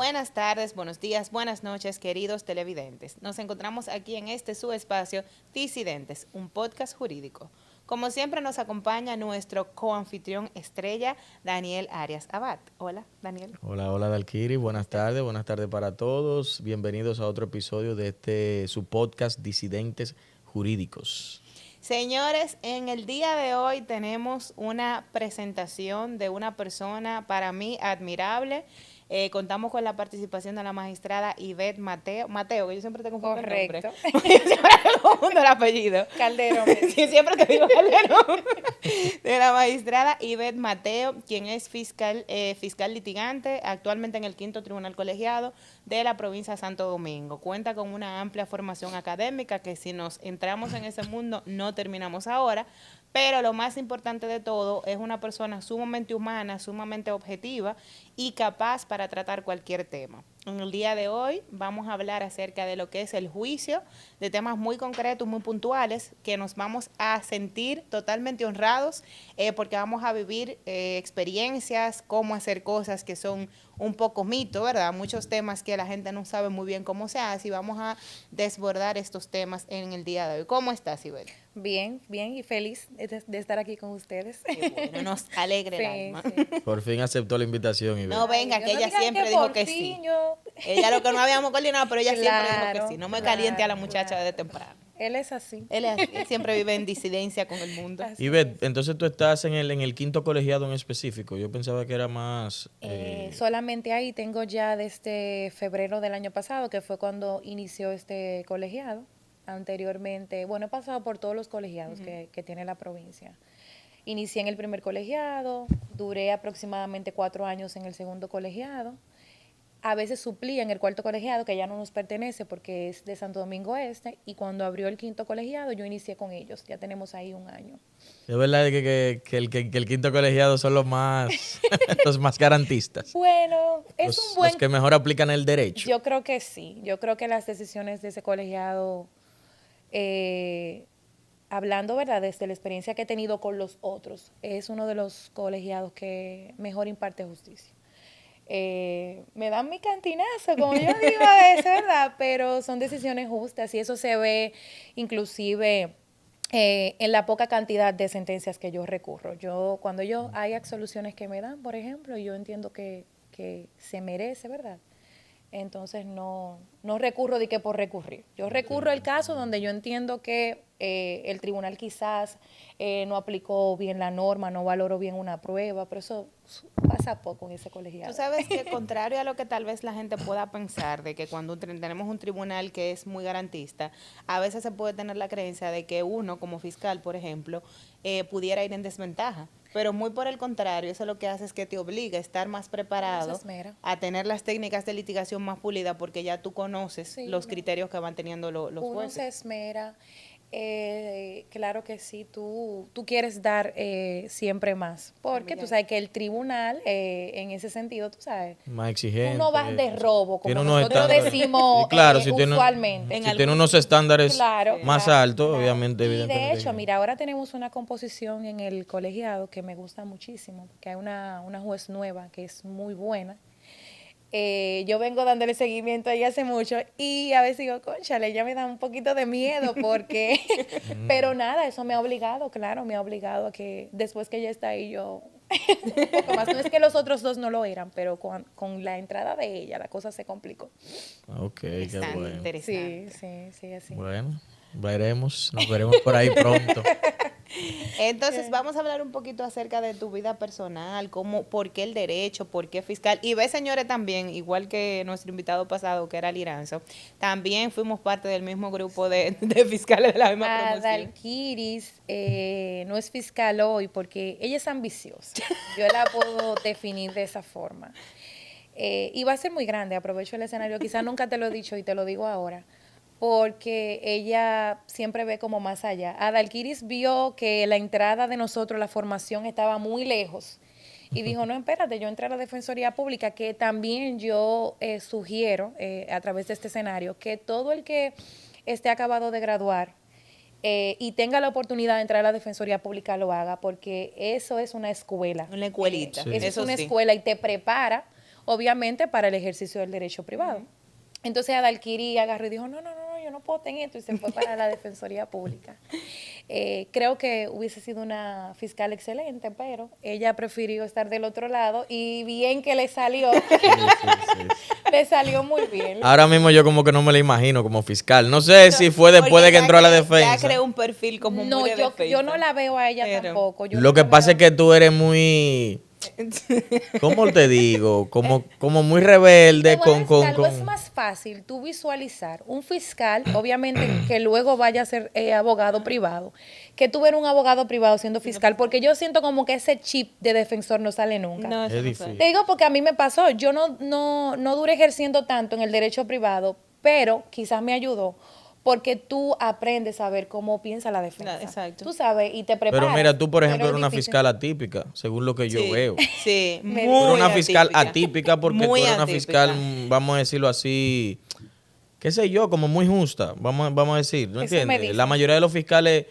Buenas tardes, buenos días, buenas noches, queridos televidentes. Nos encontramos aquí en este su espacio Disidentes, un podcast jurídico. Como siempre nos acompaña nuestro coanfitrión estrella, Daniel Arias Abad. Hola, Daniel. Hola, Dalkiri. Buenas tardes para todos. Bienvenidos a otro episodio de su podcast Disidentes Jurídicos. Señores, en el día de hoy tenemos una presentación de una persona para mí admirable. Contamos con la participación de la magistrada Ivette Mateo, que yo siempre te confundo el nombre. Correcto. Yo siempre te confundo el apellido. Calderón. Sí, siempre te digo Calderón. De la magistrada Ivette Mateo, quien es fiscal litigante, actualmente en el Quinto Tribunal Colegiado de la provincia de Santo Domingo. Cuenta con una amplia formación académica que si nos entramos en ese mundo no terminamos ahora, pero lo más importante de todo es una persona sumamente humana, sumamente objetiva y capaz para tratar cualquier tema. En el día de hoy vamos a hablar acerca de lo que es el juicio, de temas muy concretos, muy puntuales, que nos vamos a sentir totalmente honrados porque vamos a vivir experiencias, cómo hacer cosas que son un poco mito, ¿verdad? Muchos temas que la gente no sabe muy bien cómo se hace y vamos a desbordar estos temas en el día de hoy. ¿Cómo estás, Ibel? Bien y feliz de estar aquí con ustedes. Qué bueno, nos alegra el alma. Sí. Por fin aceptó la invitación. Ivette. No, venga, que No ella digan siempre dijo por que fin, sí. yo- Ella lo que no habíamos coordinado, pero ella siempre dijo que Claro, sí. No me claro, caliente a la muchacha claro. desde temprano. Él es así. Él es así, él siempre vive en disidencia con el mundo. Así Ivette, es. entonces tú estás en el quinto colegiado en específico. Yo pensaba que era más... Solamente ahí tengo ya desde febrero del año pasado, que fue cuando inició este colegiado. Anteriormente, bueno, he pasado por todos los colegiados que tiene la provincia. Inicié en el primer colegiado, duré aproximadamente 4 años en el segundo colegiado. A veces suplía en el cuarto colegiado, que ya no nos pertenece porque es de Santo Domingo Este, y cuando abrió el quinto colegiado yo inicié con ellos. Ya tenemos ahí 1 año. Es verdad que el quinto colegiado son los más, los más garantistas. Bueno, es Los, un buen... los que mejor aplican el derecho. Yo creo que sí. Yo creo que las decisiones de ese colegiado, hablando, ¿verdad?, desde la experiencia que he tenido con los otros, es uno de los colegiados que mejor imparte justicia. Me dan mi cantinazo, como yo digo a veces, ¿verdad? Pero son decisiones justas y eso se ve inclusive en la poca cantidad de sentencias que yo recurro. Cuando hay absoluciones que me dan, por ejemplo, yo entiendo que se merece, ¿verdad? Entonces no recurro de que por recurrir. Yo recurro al caso donde yo entiendo que el tribunal quizás no aplicó bien la norma, no valoró bien una prueba, pero eso pasa poco en ese colegiado. Tú sabes que contrario a lo que tal vez la gente pueda pensar, de que cuando tenemos un tribunal que es muy garantista, a veces se puede tener la creencia de que uno como fiscal, por ejemplo, pudiera ir en desventaja. Pero muy por el contrario, eso lo que hace es que te obliga a estar más preparado, Uno se esmera. a tener las técnicas de litigación más pulidas, porque ya tú conoces Sí, los no. criterios que van teniendo los Uno se jueces. esmera. Claro que sí, tú quieres dar siempre más, porque tú sabes que el tribunal, en ese sentido, tú sabes, Más tú exigente. no vas de robo, como Tiene unos nosotros estándares. decimos Sí, claro, si usualmente. Tiene, En si algún- tiene unos estándares Claro, más claro, altos, claro. obviamente, Y de evidentemente. hecho, mira, ahora tenemos una composición en el colegiado que me gusta muchísimo, porque hay una juez nueva que es muy buena. Yo vengo dándole seguimiento a ella hace mucho y a veces digo, cónchale, ya me da un poquito de miedo porque, pero nada, eso me ha obligado, claro, me ha obligado a que después que ella está ahí yo, un poco más. No es que los otros dos no lo eran, pero con la entrada de ella la cosa se complicó. Ok, qué Bastante bueno. interesante. Sí, así. Bueno, nos veremos por ahí pronto. Entonces, vamos a hablar un poquito acerca de tu vida personal, por qué el derecho, por qué fiscal. Y ve, señores, también, igual que nuestro invitado pasado, que era Liranzo, también fuimos parte del mismo grupo de fiscales de la misma promoción. Dalkiris no es fiscal hoy porque ella es ambiciosa. Yo la puedo definir de esa forma. Y va a ser muy grande, aprovecho el escenario. Quizás nunca te lo he dicho y te lo digo ahora, porque ella siempre ve como más allá. Adalkiris vio que la entrada de nosotros, la formación, estaba muy lejos. Y dijo, no, espérate, yo entré a la Defensoría Pública, que también yo sugiero a través de este escenario que todo el que esté acabado de graduar y tenga la oportunidad de entrar a la Defensoría Pública lo haga, porque eso es una escuela. Una escuelita, Sí. Eso es eso una sí. escuela y te prepara. obviamente para el ejercicio del derecho privado. Entonces Adalkiri agarró y dijo, no, yo no puedo tener esto, y se fue para la Defensoría Pública. Creo que hubiese sido una fiscal excelente, pero ella prefirió estar del otro lado y bien que le salió, le salió muy bien. Ahora mismo yo como que no me la imagino como fiscal. No sé si fue después de que entró a la defensa. Ya creó un perfil como muy de defensa. Yo no la veo a ella tampoco. Lo que pasa es que tú eres muy... ¿Cómo te digo? Como muy rebelde Es más fácil tú visualizar un fiscal, obviamente que luego vaya a ser abogado privado, que tú ver un abogado privado siendo fiscal, porque yo siento como que ese chip de defensor no sale nunca. No, es difícil. Te digo porque a mí me pasó, yo no duré ejerciendo tanto en el derecho privado, pero quizás me ayudó. Porque tú aprendes a ver cómo piensa la defensa. Exacto. Tú sabes y te preparas. Pero mira, tú, por ejemplo, eres una fiscal atípica, según lo que yo veo. Sí, Tú eres una fiscal atípica porque muy tú eres una atípica. fiscal, vamos a decirlo así, qué sé yo, como muy justa, vamos a decir, ¿no Eso me entiendes? dicen. La mayoría de los fiscales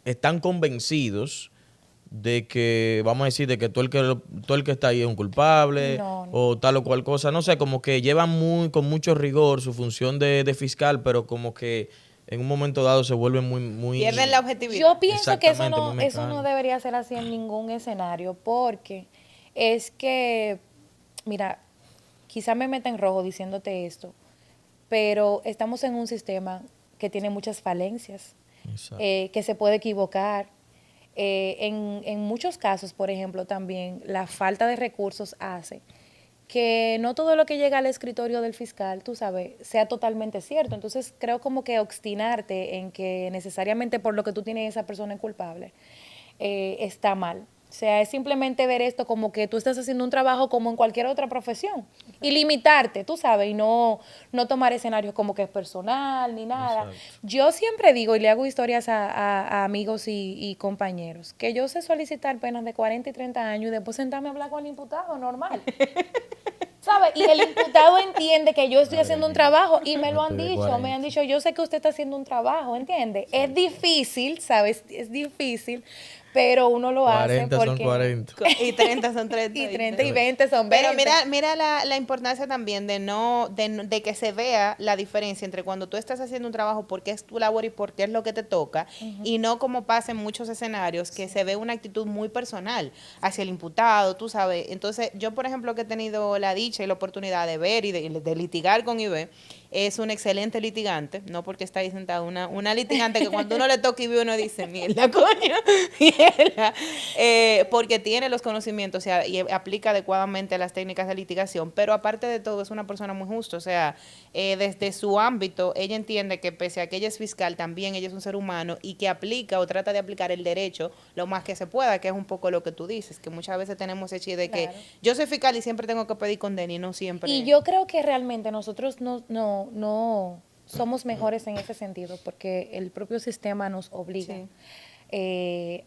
están convencidos de que, vamos a decir, de que todo el que está ahí es un culpable o tal o cual cosa, no sé, como que llevan con mucho rigor su función de fiscal, pero como que en un momento dado se vuelven muy pierden la objetividad. Yo pienso que eso Exactamente, no debería ser así en ningún escenario, porque es que, mira, quizá me meta en rojo diciéndote esto, pero estamos en un sistema que tiene muchas falencias, que se puede equivocar. En muchos casos, por ejemplo, también la falta de recursos hace que no todo lo que llega al escritorio del fiscal, tú sabes, sea totalmente cierto. Entonces, creo como que obstinarte en que necesariamente por lo que tú tienes esa persona es culpable, está mal. O sea, es simplemente ver esto como que tú estás haciendo un trabajo como en cualquier otra profesión y limitarte, tú sabes, y no tomar escenarios como que es personal ni nada. Exacto. Yo siempre digo y le hago historias a amigos y compañeros que yo sé solicitar penas de 40 y 30 años y después sentarme a hablar con el imputado, normal. ¿Sabes? Y el imputado entiende que yo estoy haciendo un trabajo y me lo han dicho, me han dicho, yo sé que usted está haciendo un trabajo, ¿entiende? Es difícil, ¿sabes? Es difícil, pero uno lo hace 40 porque... son 40. Y 30 son 30. Y 30 y 20 son 20. Pero mira la importancia también de que se vea la diferencia entre cuando tú estás haciendo un trabajo porque es tu labor y porque es lo que te toca, y no como pasa en muchos escenarios que se ve una actitud muy personal hacia el imputado, tú sabes. Entonces, yo, por ejemplo, que he tenido la dicha y la oportunidad de ver y de litigar con IB, es un excelente litigante, no porque está ahí sentada una litigante que cuando uno le toca IB uno dice, mierda, coño, mierda, porque tiene los conocimientos, o sea, y aplica adecuadamente las técnicas de litigación, pero aparte de todo es una persona muy justa, o sea, desde su ámbito, ella entiende que pese a que ella es fiscal, también ella es un ser humano y que aplica o trata de aplicar el derecho lo más que se pueda, que es un poco lo que tú dices, que muchas veces tenemos ese chiste de que yo soy fiscal y siempre tengo que pedir condena y no siempre. Y yo creo que realmente nosotros no somos mejores en ese sentido porque el propio sistema nos obliga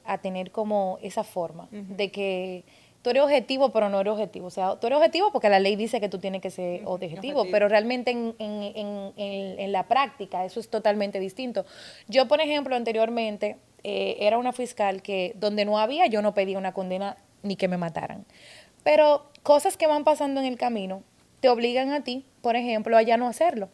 a tener como esa forma de que tú eres objetivo, pero no eres objetivo. O sea, tú eres objetivo porque la ley dice que tú tienes que ser objetivo, pero realmente en la práctica eso es totalmente distinto. Yo, por ejemplo, anteriormente era una fiscal que donde no había, yo no pedía una condena ni que me mataran. Pero cosas que van pasando en el camino te obligan a ti, por ejemplo, a ya no hacerlo.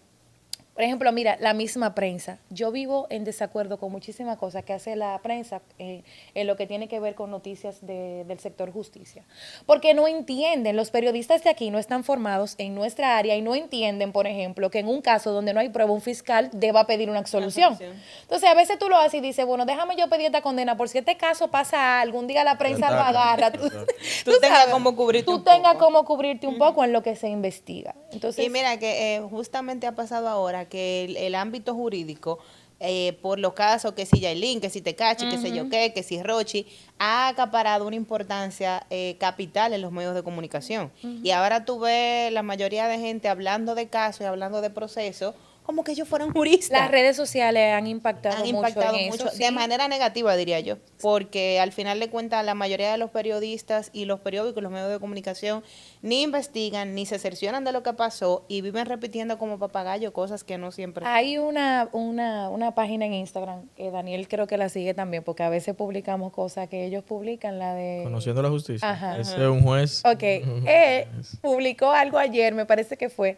Por ejemplo, mira, la misma prensa. Yo vivo en desacuerdo con muchísimas cosas que hace la prensa en lo que tiene que ver con noticias del sector justicia. Porque no entienden, los periodistas de aquí no están formados en nuestra área y no entienden, por ejemplo, que en un caso donde no hay prueba, un fiscal deba pedir una absolución. Entonces, a veces tú lo haces y dices, bueno, déjame yo pedir esta condena por si este caso pasa algún día la prensa lo agarra. Tú tengas como cubrirte un poco. Tú tengas como cubrirte un poco en lo que se investiga. Entonces, y mira que justamente ha pasado ahora que el ámbito jurídico, por los casos que si Yailin, que si Tecachi, que sé yo qué, que si Rochi, ha acaparado una importancia capital en los medios de comunicación. Y ahora tú ves la mayoría de gente hablando de casos y hablando de procesos como que ellos fueran juristas. Las redes sociales han impactado mucho en eso, de manera negativa, diría yo, porque al final de cuentas la mayoría de los periodistas y los periódicos, los medios de comunicación, ni investigan, ni se cercioran de lo que pasó y viven repitiendo como papagayo cosas que no siempre... Hay una página en Instagram, que Daniel creo que la sigue también, porque a veces publicamos cosas que ellos publican, la de... Conociendo la justicia. Ajá. Ese es un juez. Ok, publicó algo ayer, me parece que fue,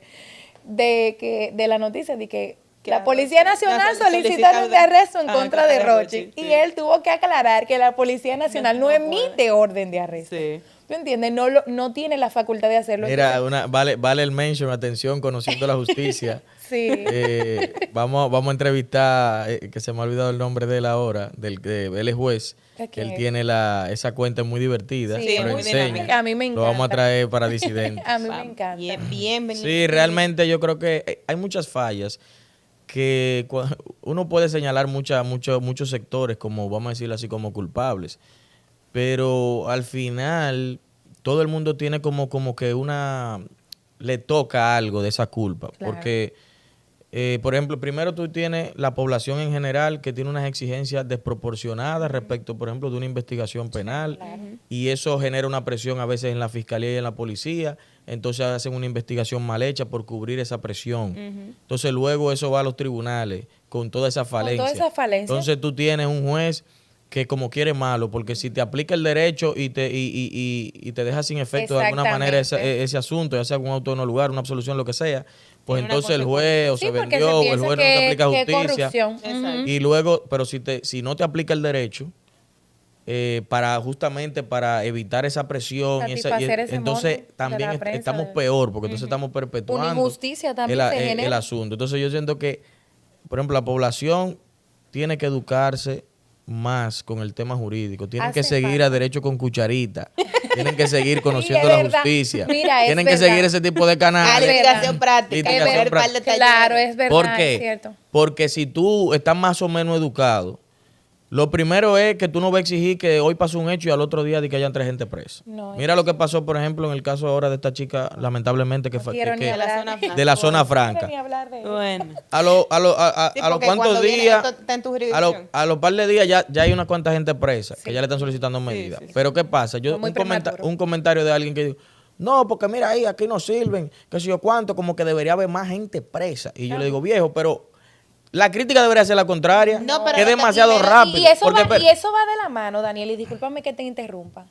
de la noticia de que la Policía Nacional solicita un arresto en contra de Rochi. Y él tuvo que aclarar que la Policía Nacional no emite orden de arresto. Sí. ¿Tú entiendes? No tiene la facultad de hacerlo. Mira, vale el mention, atención, conociendo la justicia. Sí. Vamos a entrevistar, que se me ha olvidado el nombre de él ahora, él es juez. Que él tiene esa cuenta muy divertida. Sí, lo muy enseña. dinámica. A mí me encanta. Lo vamos a traer para disidentes. A mí me encanta. Bien, Sí, realmente yo creo que hay muchas fallas que uno puede señalar muchos sectores como, vamos a decirlo así, como culpables. Pero al final todo el mundo tiene como que le toca algo de esa culpa. Claro. Porque, por ejemplo, primero tú tienes la población en general que tiene unas exigencias desproporcionadas respecto, por ejemplo, de una investigación penal. Claro. Y eso genera una presión a veces en la fiscalía y en la policía. Entonces hacen una investigación mal hecha por cubrir esa presión. Entonces luego eso va a los tribunales con toda esa falencia. Con toda esa falencia. Entonces tú tienes un juez que como quiere malo, porque si te aplica el derecho y te deja sin efecto de alguna manera ese asunto, ya sea un auto en no lugar, una absolución, lo que sea, pues entonces el juez o se vendió o el juez no te aplica justicia. Y luego, pero si no te aplica el derecho, justamente para evitar esa presión, entonces también estamos peor, porque entonces estamos perpetuando una injusticia también el asunto. Entonces yo siento que, por ejemplo, la población tiene que educarse más con el tema jurídico. Tienen que seguir a Derecho con Cucharita. Tienen que seguir conociendo la justicia. Mira, tienen que seguir ese tipo de canales. Litigación práctica. Claro, es verdad. ¿Por qué? Es cierto. Porque si tú estás más o menos educado, lo primero es que tú no vas a exigir que hoy pasó un hecho y al otro día de que hayan 3 gente presa. No, mira lo que pasó, por ejemplo, en el caso ahora de esta chica, lamentablemente, de la zona franca. Bueno. A los cuantos días, a los par de días ya hay unas cuantas gente presa, que ya le están solicitando medidas. Pero ¿qué pasa? Un comentario de alguien que dijo, no, porque mira ahí, aquí no sirven, qué sé yo cuánto, como que debería haber más gente presa. Y yo le digo, viejo, pero la crítica debería ser la contraria, que es demasiado rápido. Y eso va de la mano, Daniel, y discúlpame que te interrumpa.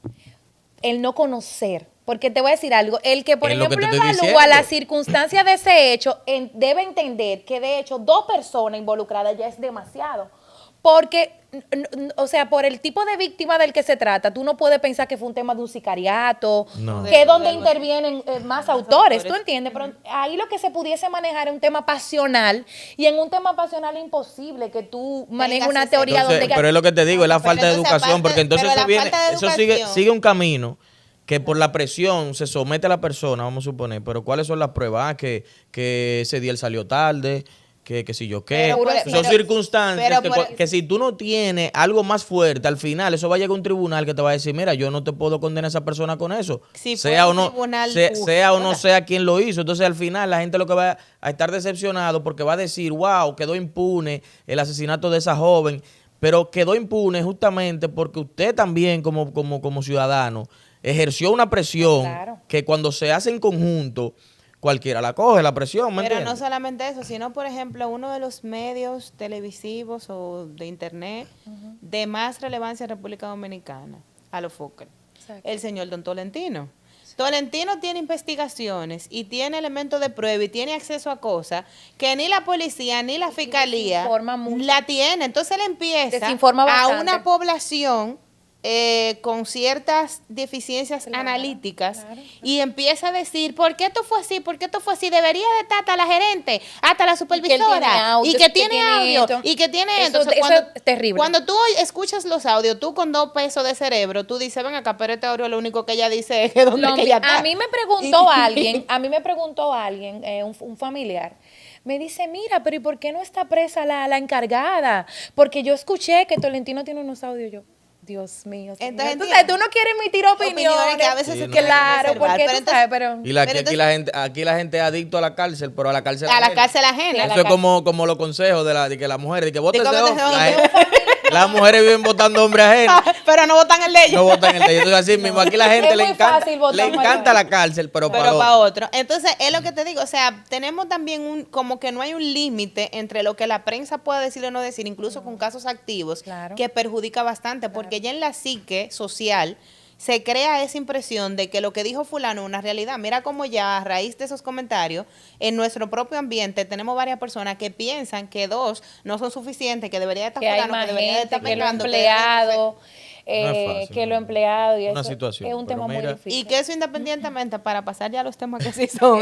El no conocer. Porque te voy a decir algo. El que, por ejemplo, evalúa las circunstancias de ese hecho, debe entender que, de hecho, 2 personas involucradas ya es demasiado. Porque, o sea, por el tipo de víctima del que se trata, tú no puedes pensar que fue un tema de un sicariato, que es donde intervienen más autores, ¿tú entiendes? Pero ahí lo que se pudiese manejar es un tema pasional, y en un tema pasional es imposible que tú manejes una teoría donde... Pero es lo que te digo, es la falta de educación, porque entonces eso sigue un camino que por la presión se somete a la persona, vamos a suponer, pero ¿cuáles son las pruebas? Que ese día él salió tarde, que si yo qué. Son circunstancias que si tú no tienes algo más fuerte, al final eso va a llegar a un tribunal que te va a decir, mira, yo no te puedo condenar a esa persona con eso. Si sea o no sea quien lo hizo. Entonces al final la gente lo que va a estar decepcionado porque va a decir, wow, quedó impune el asesinato de esa joven, pero quedó impune justamente porque usted también como ciudadano ejerció una presión que cuando se hace en conjunto cualquiera la coge, la presión, ¿me entiendes? No solamente eso, sino, por ejemplo, uno de los medios televisivos o de internet de más relevancia en República Dominicana, a lo focal, el señor Don Tolentino. Tolentino tiene investigaciones y tiene elementos de prueba y tiene acceso a cosas que ni la policía ni la fiscalía la tiene. Entonces él empieza a una población con ciertas deficiencias analíticas y empieza a decir, ¿por qué esto fue así? ¿Por qué esto fue así? Debería de estar hasta la gerente, hasta la supervisora, y que tiene audio, y que tiene esto. Eso es terrible. Cuando tú escuchas los audios, tú con 2 pesos de cerebro, tú dices, ven acá, pero este audio lo único que ella dice es que donde que ella está. A mí me preguntó alguien, un familiar, me dice, mira, pero ¿y por qué no está presa la encargada? Porque yo escuché que Tolentino tiene unos audios. Yo, Dios mío. Entonces, entonces tú no quieres emitir opiniones que a veces Sí, se no. tienen que claro, reservar, porque pero tú sabes, pero... Y la, Pero aquí la gente es adicto a la cárcel, pero a la cárcel a la ajena. cárcel ajena. Eso es como los consejos de que las mujeres, de que voten cómo te- las mujeres viven votando hombres ajenos. Pero no votan el de ellos. No votan el de ellos. Entonces, así mismo, aquí la gente Es le muy encanta, fácil votar le mal. encanta la cárcel, pero Pero para para otro. otro. Entonces, es lo que te digo, o sea, tenemos también como que no hay un límite entre lo que la prensa puede decir o no decir, incluso con casos activos, Claro. que perjudica bastante, porque ya en la psique social se crea esa impresión de que lo que dijo fulano es una realidad. Mira cómo ya a raíz de esos comentarios, en nuestro propio ambiente tenemos varias personas que piensan que dos no son suficientes, que debería estar Que hay fulano, más que debería de gente, estar que lo pegando, empleado, No es fácil, que no. lo empleado y Una eso situación, es un pero tema muy mira- difícil. y que eso independientemente, para pasar ya a los temas que sí son,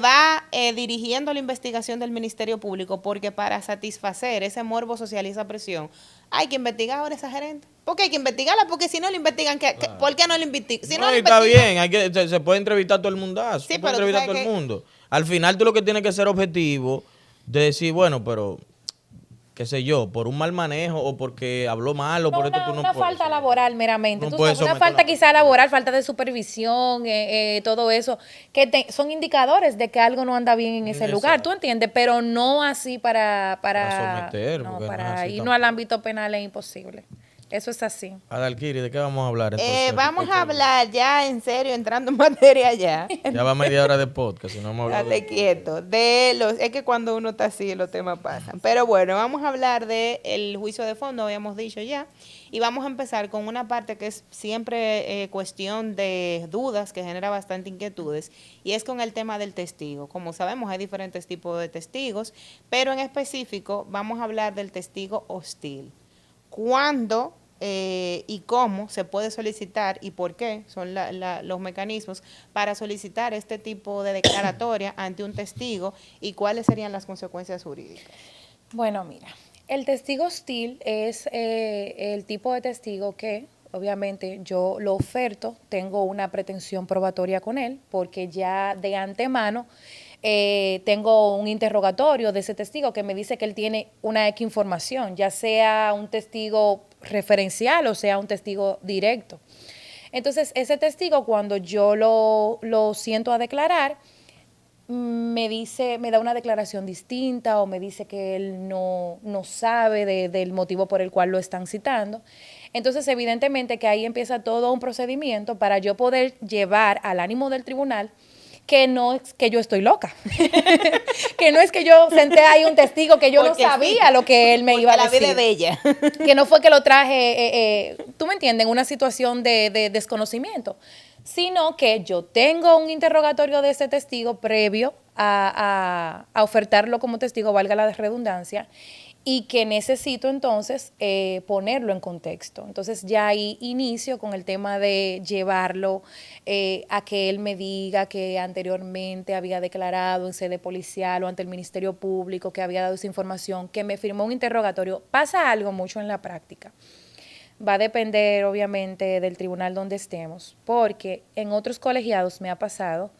va dirigiendo la investigación del Ministerio Público, porque para satisfacer ese morbo social y esa presión, hay que investigar ahora a esa gerente. Porque hay que investigarla, porque si no la investigan, ¿por qué no la investigan? Si No, la y está investigan- bien, se puede entrevistar a todo el mundazo, Sí, se puede pero tú entrevistar a todo sabes el que- mundo. Al final tú lo que tienes que ser objetivo de decir, bueno, pero qué sé yo, por un mal manejo o porque habló mal o No, por esto tú no una puedes. falta laboral meramente. No Tú puedes sabes, una someter falta una quizá laboral, falta de supervisión, todo eso, que son indicadores de que algo no anda bien en ese lugar, Exacto. ¿tú entiendes? Pero no así Para someter, porque no es para así irnos al tampoco. ámbito penal es imposible. Eso es así. Adalkiri, ¿de qué vamos a hablar entonces? vamos a hablar ya en serio, entrando en materia ya. Ya va media hora de podcast, si no hemos hablado Date quieto. Es que cuando uno está así, los temas pasan. Pero bueno, vamos a hablar del juicio de fondo, habíamos dicho ya. Y vamos a empezar con una parte que es siempre cuestión de dudas, que genera bastante inquietudes, y es con el tema del testigo. Como sabemos, hay diferentes tipos de testigos, pero en específico vamos a hablar del testigo hostil. ¿Cuándo y cómo se puede solicitar y por qué son los mecanismos para solicitar este tipo de declaratoria ante un testigo y cuáles serían las consecuencias jurídicas? Bueno, mira, el testigo hostil es el tipo de testigo que, obviamente, yo lo oferto, tengo una pretensión probatoria con él, porque ya de antemano tengo un interrogatorio de ese testigo que me dice que él tiene una X información, ya sea un testigo referencial o sea un testigo directo. Entonces, ese testigo, cuando yo lo siento a declarar, me da una declaración distinta o me dice que él no sabe del motivo por el cual lo están citando. Entonces, evidentemente que ahí empieza todo un procedimiento para yo poder llevar al ánimo del tribunal que no es que yo estoy loca, que no es que yo senté ahí un testigo que yo Porque no sabía sí, lo que él me iba a la decir. vida es bella. Que no fue que lo traje, tú me entiendes, en una situación de desconocimiento, sino que yo tengo un interrogatorio de ese testigo previo a ofertarlo como testigo, valga la redundancia, y que necesito entonces ponerlo en contexto. Entonces ya ahí inicio con el tema de llevarlo a que él me diga que anteriormente había declarado en sede policial o ante el Ministerio Público que había dado esa información, que me firmó un interrogatorio. Pasa algo mucho en la práctica. Va a depender obviamente del tribunal donde estemos, porque en otros colegiados me ha pasado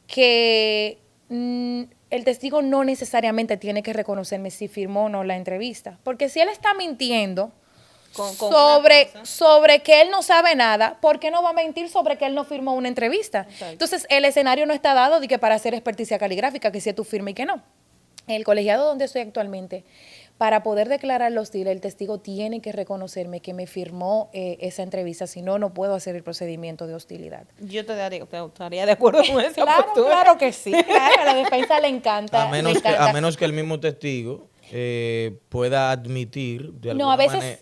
que el testigo no necesariamente tiene que reconocerme si firmó o no la entrevista, porque si él está mintiendo sobre que él no sabe nada, ¿por qué no va a mentir sobre que él no firmó una entrevista? Exacto. Entonces, el escenario no está dado de que para hacer experticia caligráfica, que si tú firmas y que no. El colegiado donde estoy actualmente, para poder declarar lo hostil, el testigo tiene que reconocerme que me firmó esa entrevista, si no, no puedo hacer el procedimiento de hostilidad. Yo estaría de acuerdo con esa postura. Claro que sí. Claro, a la defensa le encanta. A menos que el mismo testigo pueda admitir de alguna manera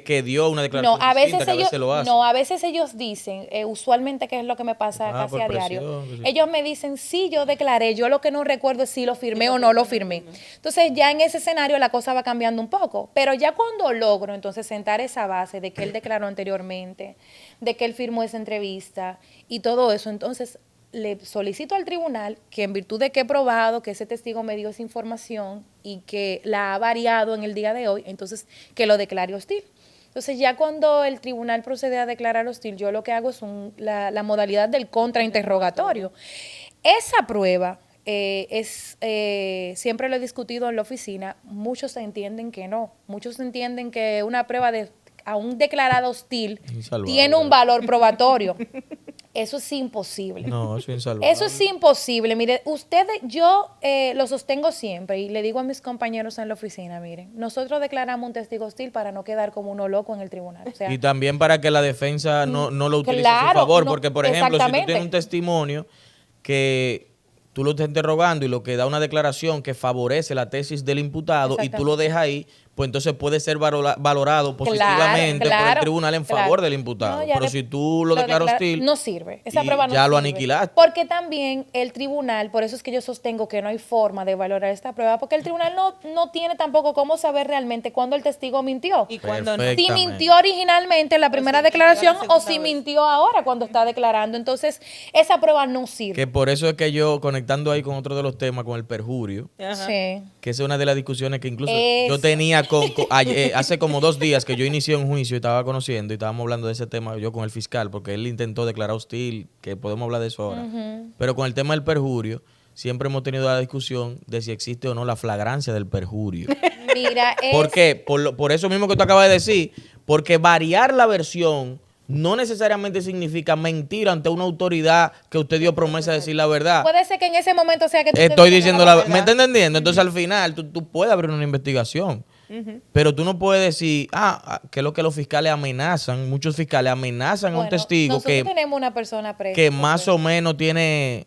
que dio una declaración distinta, que a veces lo hace. No, a veces ellos dicen, usualmente, que es lo que me pasa casi por a diario, presión, sí. ellos me dicen, sí, yo declaré, yo lo que no recuerdo es si lo firmé o no lo firmé. Entonces ya en ese escenario la cosa va cambiando un poco, pero ya cuando logro entonces sentar esa base de que él declaró anteriormente, de que él firmó esa entrevista y todo eso, entonces le solicito al tribunal que, en virtud de que he probado que ese testigo me dio esa información y que la ha variado en el día de hoy, entonces que lo declare hostil. Entonces ya cuando el tribunal procede a declarar hostil, yo lo que hago es la modalidad del contrainterrogatorio. Esa prueba siempre lo he discutido en la oficina, muchos entienden que no, muchos entienden que una prueba a un declarado hostil Insalvable. tiene un valor probatorio. Eso es imposible. No, eso es insalvable. Eso es imposible. Mire, ustedes, yo lo sostengo siempre y le digo a mis compañeros en la oficina, miren, nosotros declaramos un testigo hostil para no quedar como uno loco en el tribunal. O sea, Y también para que la defensa no lo utilice a su claro, favor, no, porque por ejemplo, si tú exactamente. tienes un testimonio que tú lo estás interrogando y lo que da una declaración que favorece la tesis del imputado y tú lo dejas ahí, pues entonces puede ser valorado positivamente por el tribunal en favor del imputado. No, pero si tú lo declaras hostil, no sirve. Esa y prueba no ya sirve. lo aniquilaste. Porque también el tribunal, por eso es que yo sostengo que no hay forma de valorar esta prueba, porque el tribunal no tiene tampoco cómo saber realmente cuándo el testigo mintió. Y cuando no. Si mintió originalmente en la primera declaración o si mintió ahora cuando está declarando. Entonces, esa prueba no sirve. Que por eso es que yo, conectando ahí con otro de los temas, con el perjurio, Ajá. Sí. que esa es una de las discusiones que incluso yo tenía hace como 2 días que yo inicié un juicio y estaba conociendo y estábamos hablando de ese tema yo con el fiscal, porque él intentó declarar hostil, que podemos hablar de eso ahora. Pero con el tema del perjurio, siempre hemos tenido la discusión de si existe o no la flagrancia del perjurio. Mira, ¿Por qué? Por eso mismo que tú acabas de decir, porque variar la versión no necesariamente significa mentir ante una autoridad que usted dio promesa de decir la verdad. puede ser que en ese momento sea que tú Estoy te diciendo la la verdad. ¿Me está entendiendo? Entonces al final tú puedes abrir una investigación. Pero tú no puedes decir, que es lo que los fiscales amenazan, muchos fiscales amenazan a un testigo nosotros tenemos una persona presa. que más o menos tiene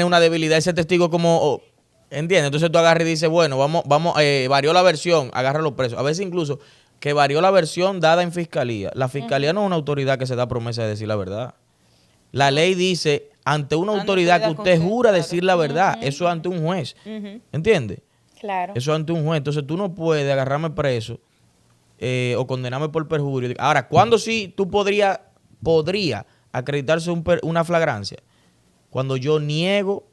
una debilidad. Ese testigo como, ¿entiendes? Entonces tú agarras y dices, bueno, vamos, varió la versión, agárralo preso. A veces incluso que varió la versión dada en fiscalía. La fiscalía no es una autoridad que se da promesa de decir la verdad. La ley dice, ante una autoridad que usted jura decir la verdad, eso es ante un juez. ¿Entiendes? Claro. Eso es ante un juez. Entonces tú no puedes agarrarme preso o condenarme por perjurio. Ahora, ¿cuándo sí tú podría acreditarse una flagrancia? Cuando yo niego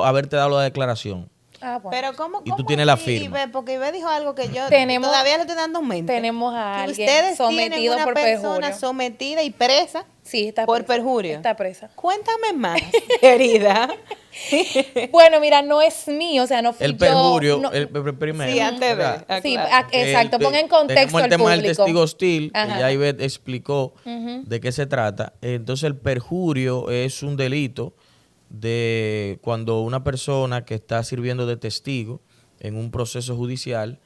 haberte dado la declaración. Bueno. Pero ¿cómo? Y tú tienes la así, firma. Ibe? Porque Ibe dijo algo que yo Tenemos- todavía le estoy dando mente. Tenemos a Que alguien ustedes sometido tienen una por persona perjurio. sometida y presa Sí, está por presa. perjurio. Está presa. Cuéntame más, querida. Bueno, mira, no es mío, o sea, no fui El yo, perjurio, no- el primero. Sí, antes de. ¿verdad? Sí, claro. exacto, pon en contexto Tenemos el al tema del público. testigo hostil, que Ajá. ya Ivette explicó de qué se trata. Entonces el perjurio es un delito de cuando una persona que está sirviendo de testigo en un proceso judicial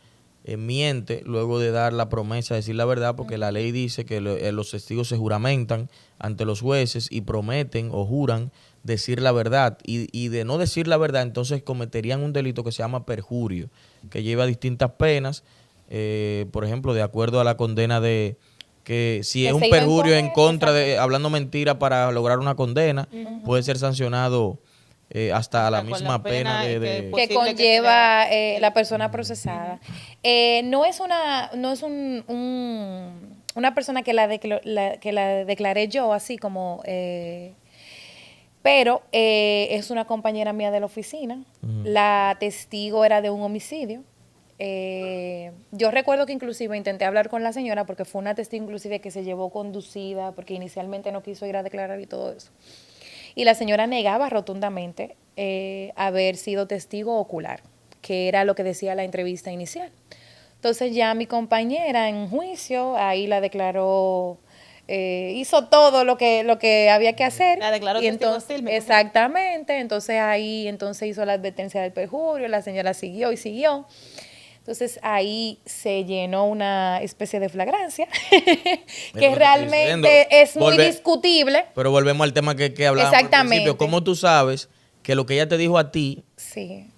miente luego de dar la promesa de decir la verdad, porque la ley dice que los testigos se juramentan ante los jueces y prometen o juran decir la verdad, y de no decir la verdad entonces cometerían un delito que se llama perjurio, que lleva distintas penas, por ejemplo, de acuerdo a la condena de que si Que es un se iba a perjurio en imponer, contra de hablando mentira para lograr una condena, puede ser sancionado hasta la con misma la pena pena que de que posible conlleva la persona procesada. No es una persona que que la declaré yo así como, pero es una compañera mía de la oficina. La testigo era de un homicidio. Yo recuerdo que inclusive intenté hablar con la señora porque fue una testigo inclusive que se llevó conducida porque inicialmente no quiso ir a declarar y todo eso. Y la señora negaba rotundamente haber sido testigo ocular, que era lo que decía la entrevista inicial. Entonces ya mi compañera en juicio, ahí la declaró, hizo todo lo que había que hacer. La declaró y testigo entonces, hostil, me imagino. exactamente, entonces ahí hizo la advertencia del perjurio, la señora siguió y siguió. Entonces ahí se llenó una especie de flagrancia que realmente es muy discutible. Pero volvemos al tema que hablábamos al Exactamente. principio. ¿Cómo tú sabes que lo que ella te dijo a ti Sí.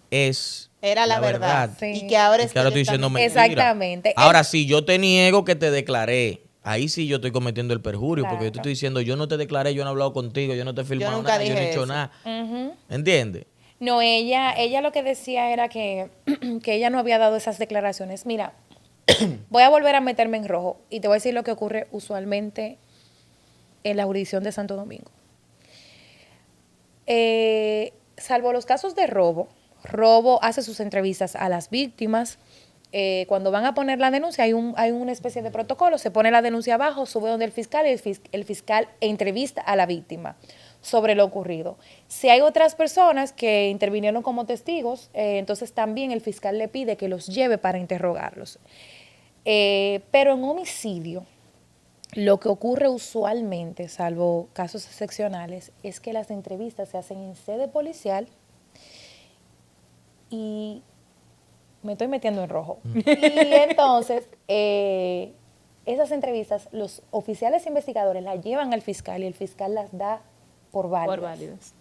Era la verdad. Sí. Y que ahora Y que ahora estoy diciendo mentira. mentira. Exactamente. Ahora, si yo te niego que te declaré, ahí sí yo estoy cometiendo el perjurio, porque yo te Claro. estoy diciendo, yo no te declaré, yo no he hablado contigo, yo no te he firmado nunca nada, yo no he dije hecho eso. nada. Ujú. ¿Entiendes? No, ella lo que decía era que ella no había dado esas declaraciones. Mira, voy a volver a meterme en rojo y te voy a decir lo que ocurre usualmente en la jurisdicción de Santo Domingo. Salvo los casos de robo hace sus entrevistas a las víctimas. Cuando van a poner la denuncia hay una especie de protocolo, se pone la denuncia abajo, sube donde el fiscal y el fiscal entrevista a la víctima. sobre lo ocurrido. Si hay otras personas que intervinieron como testigos, entonces también el fiscal le pide que los lleve para interrogarlos. Pero en homicidio, lo que ocurre usualmente, salvo casos excepcionales, es que las entrevistas se hacen en sede policial y me estoy metiendo en rojo. Y entonces, esas entrevistas, los oficiales investigadores las llevan al fiscal y el fiscal las da por válidas.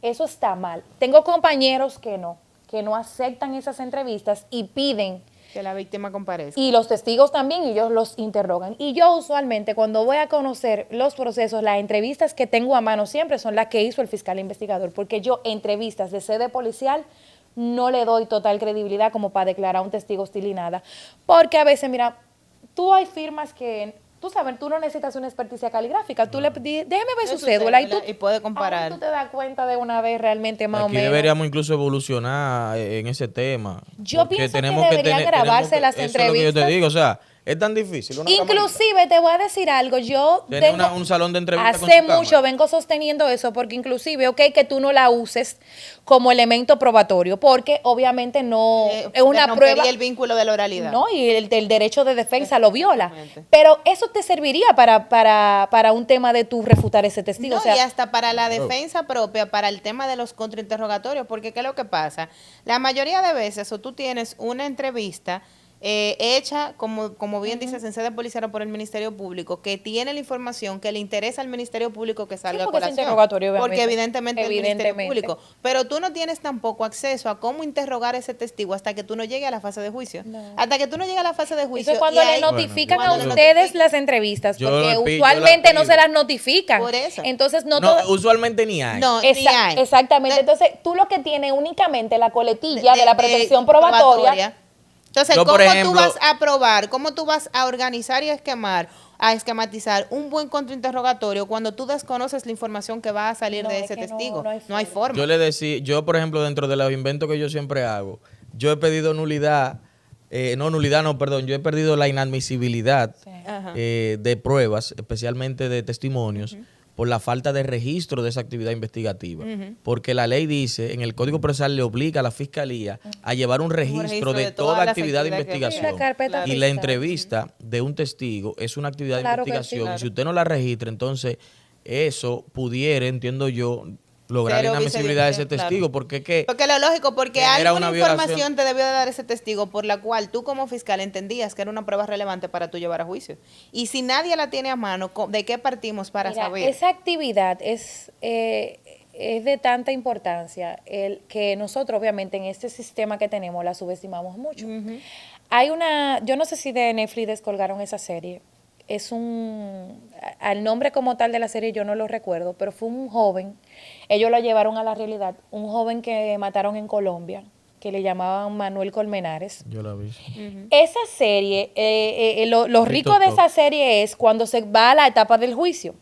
Eso está mal. Tengo compañeros que no aceptan esas entrevistas y piden que la víctima comparezca. Y los testigos también, ellos los interrogan. Y yo usualmente cuando voy a conocer los procesos, las entrevistas que tengo a mano siempre son las que hizo el fiscal investigador, porque yo entrevistas de sede policial no le doy total credibilidad como para declarar a un testigo hostil y nada. Porque a veces, mira, tú hay firmas que, tú sabes, tú no necesitas una experticia caligráfica. Tú le déjeme ver su cédula y puede comparar. Tú te das cuenta de una vez realmente más o menos. Aquí deberíamos incluso evolucionar en ese tema. Yo pienso que deberían grabarse las entrevistas. Eso es lo que yo te digo, o sea, es tan difícil. Inclusive, te voy a decir algo, yo tengo un salón de entrevistas hace mucho vengo sosteniendo eso, porque inclusive, que tú no la uses como elemento probatorio, porque obviamente no es una prueba. Y el vínculo de la oralidad. No, y el derecho de defensa lo viola. Pero eso te serviría para un tema de tú refutar ese testigo. No, y hasta para la defensa propia, para el tema de los contrainterrogatorios, porque ¿qué es lo que pasa? La mayoría de veces, o tú tienes una entrevista hecha, como bien dices, en sede policial por el Ministerio Público, que tiene la información que le interesa al Ministerio Público que salga a colación. Porque evidentemente el Ministerio Público. Pero tú no tienes tampoco acceso a cómo interrogar a ese testigo hasta que tú no llegues a la fase de juicio. No. Hasta que tú no llegues a la fase de juicio. Eso es cuando le notifican a ustedes las entrevistas, porque usualmente no se las notifican. Por eso. Entonces usualmente ni hay. No, ni hay. Exactamente. Entonces, tú lo que tienes únicamente la coletilla de la pretensión probatoria. Entonces, ¿cómo tú vas a probar, cómo tú vas a organizar y a esquematizar un buen contrainterrogatorio cuando tú desconoces la información que va a salir de ese testigo? No hay forma. Yo, por ejemplo, dentro de los inventos que yo siempre hago, yo he pedido yo he perdido la inadmisibilidad de pruebas, especialmente de testimonios, por la falta de registro de esa actividad investigativa. Porque la ley dice, en el Código Procesal le obliga a la Fiscalía a llevar un registro de toda actividad de investigación. Y la entrevista de un testigo es una actividad de investigación. Y si usted no la registra, entonces eso pudiera, entiendo yo, lograr la inadmisibilidad de ese testigo, porque lo lógico, porque alguna información te debió de dar ese testigo por la cual tú como fiscal entendías que era una prueba relevante para tú llevar a juicio. Y si nadie la tiene a mano, ¿de qué partimos para saber? Esa actividad es de tanta importancia que nosotros obviamente en este sistema que tenemos la subestimamos mucho. Hay yo no sé si de Netflix descolgaron esa serie. Al nombre como tal de la serie yo no lo recuerdo, pero fue un joven, ellos lo llevaron a la realidad, un joven que mataron en Colombia, que le llamaban Manuel Colmenares. Yo la vi. Esa serie, lo rico de esa serie es cuando se va a la etapa del juicio,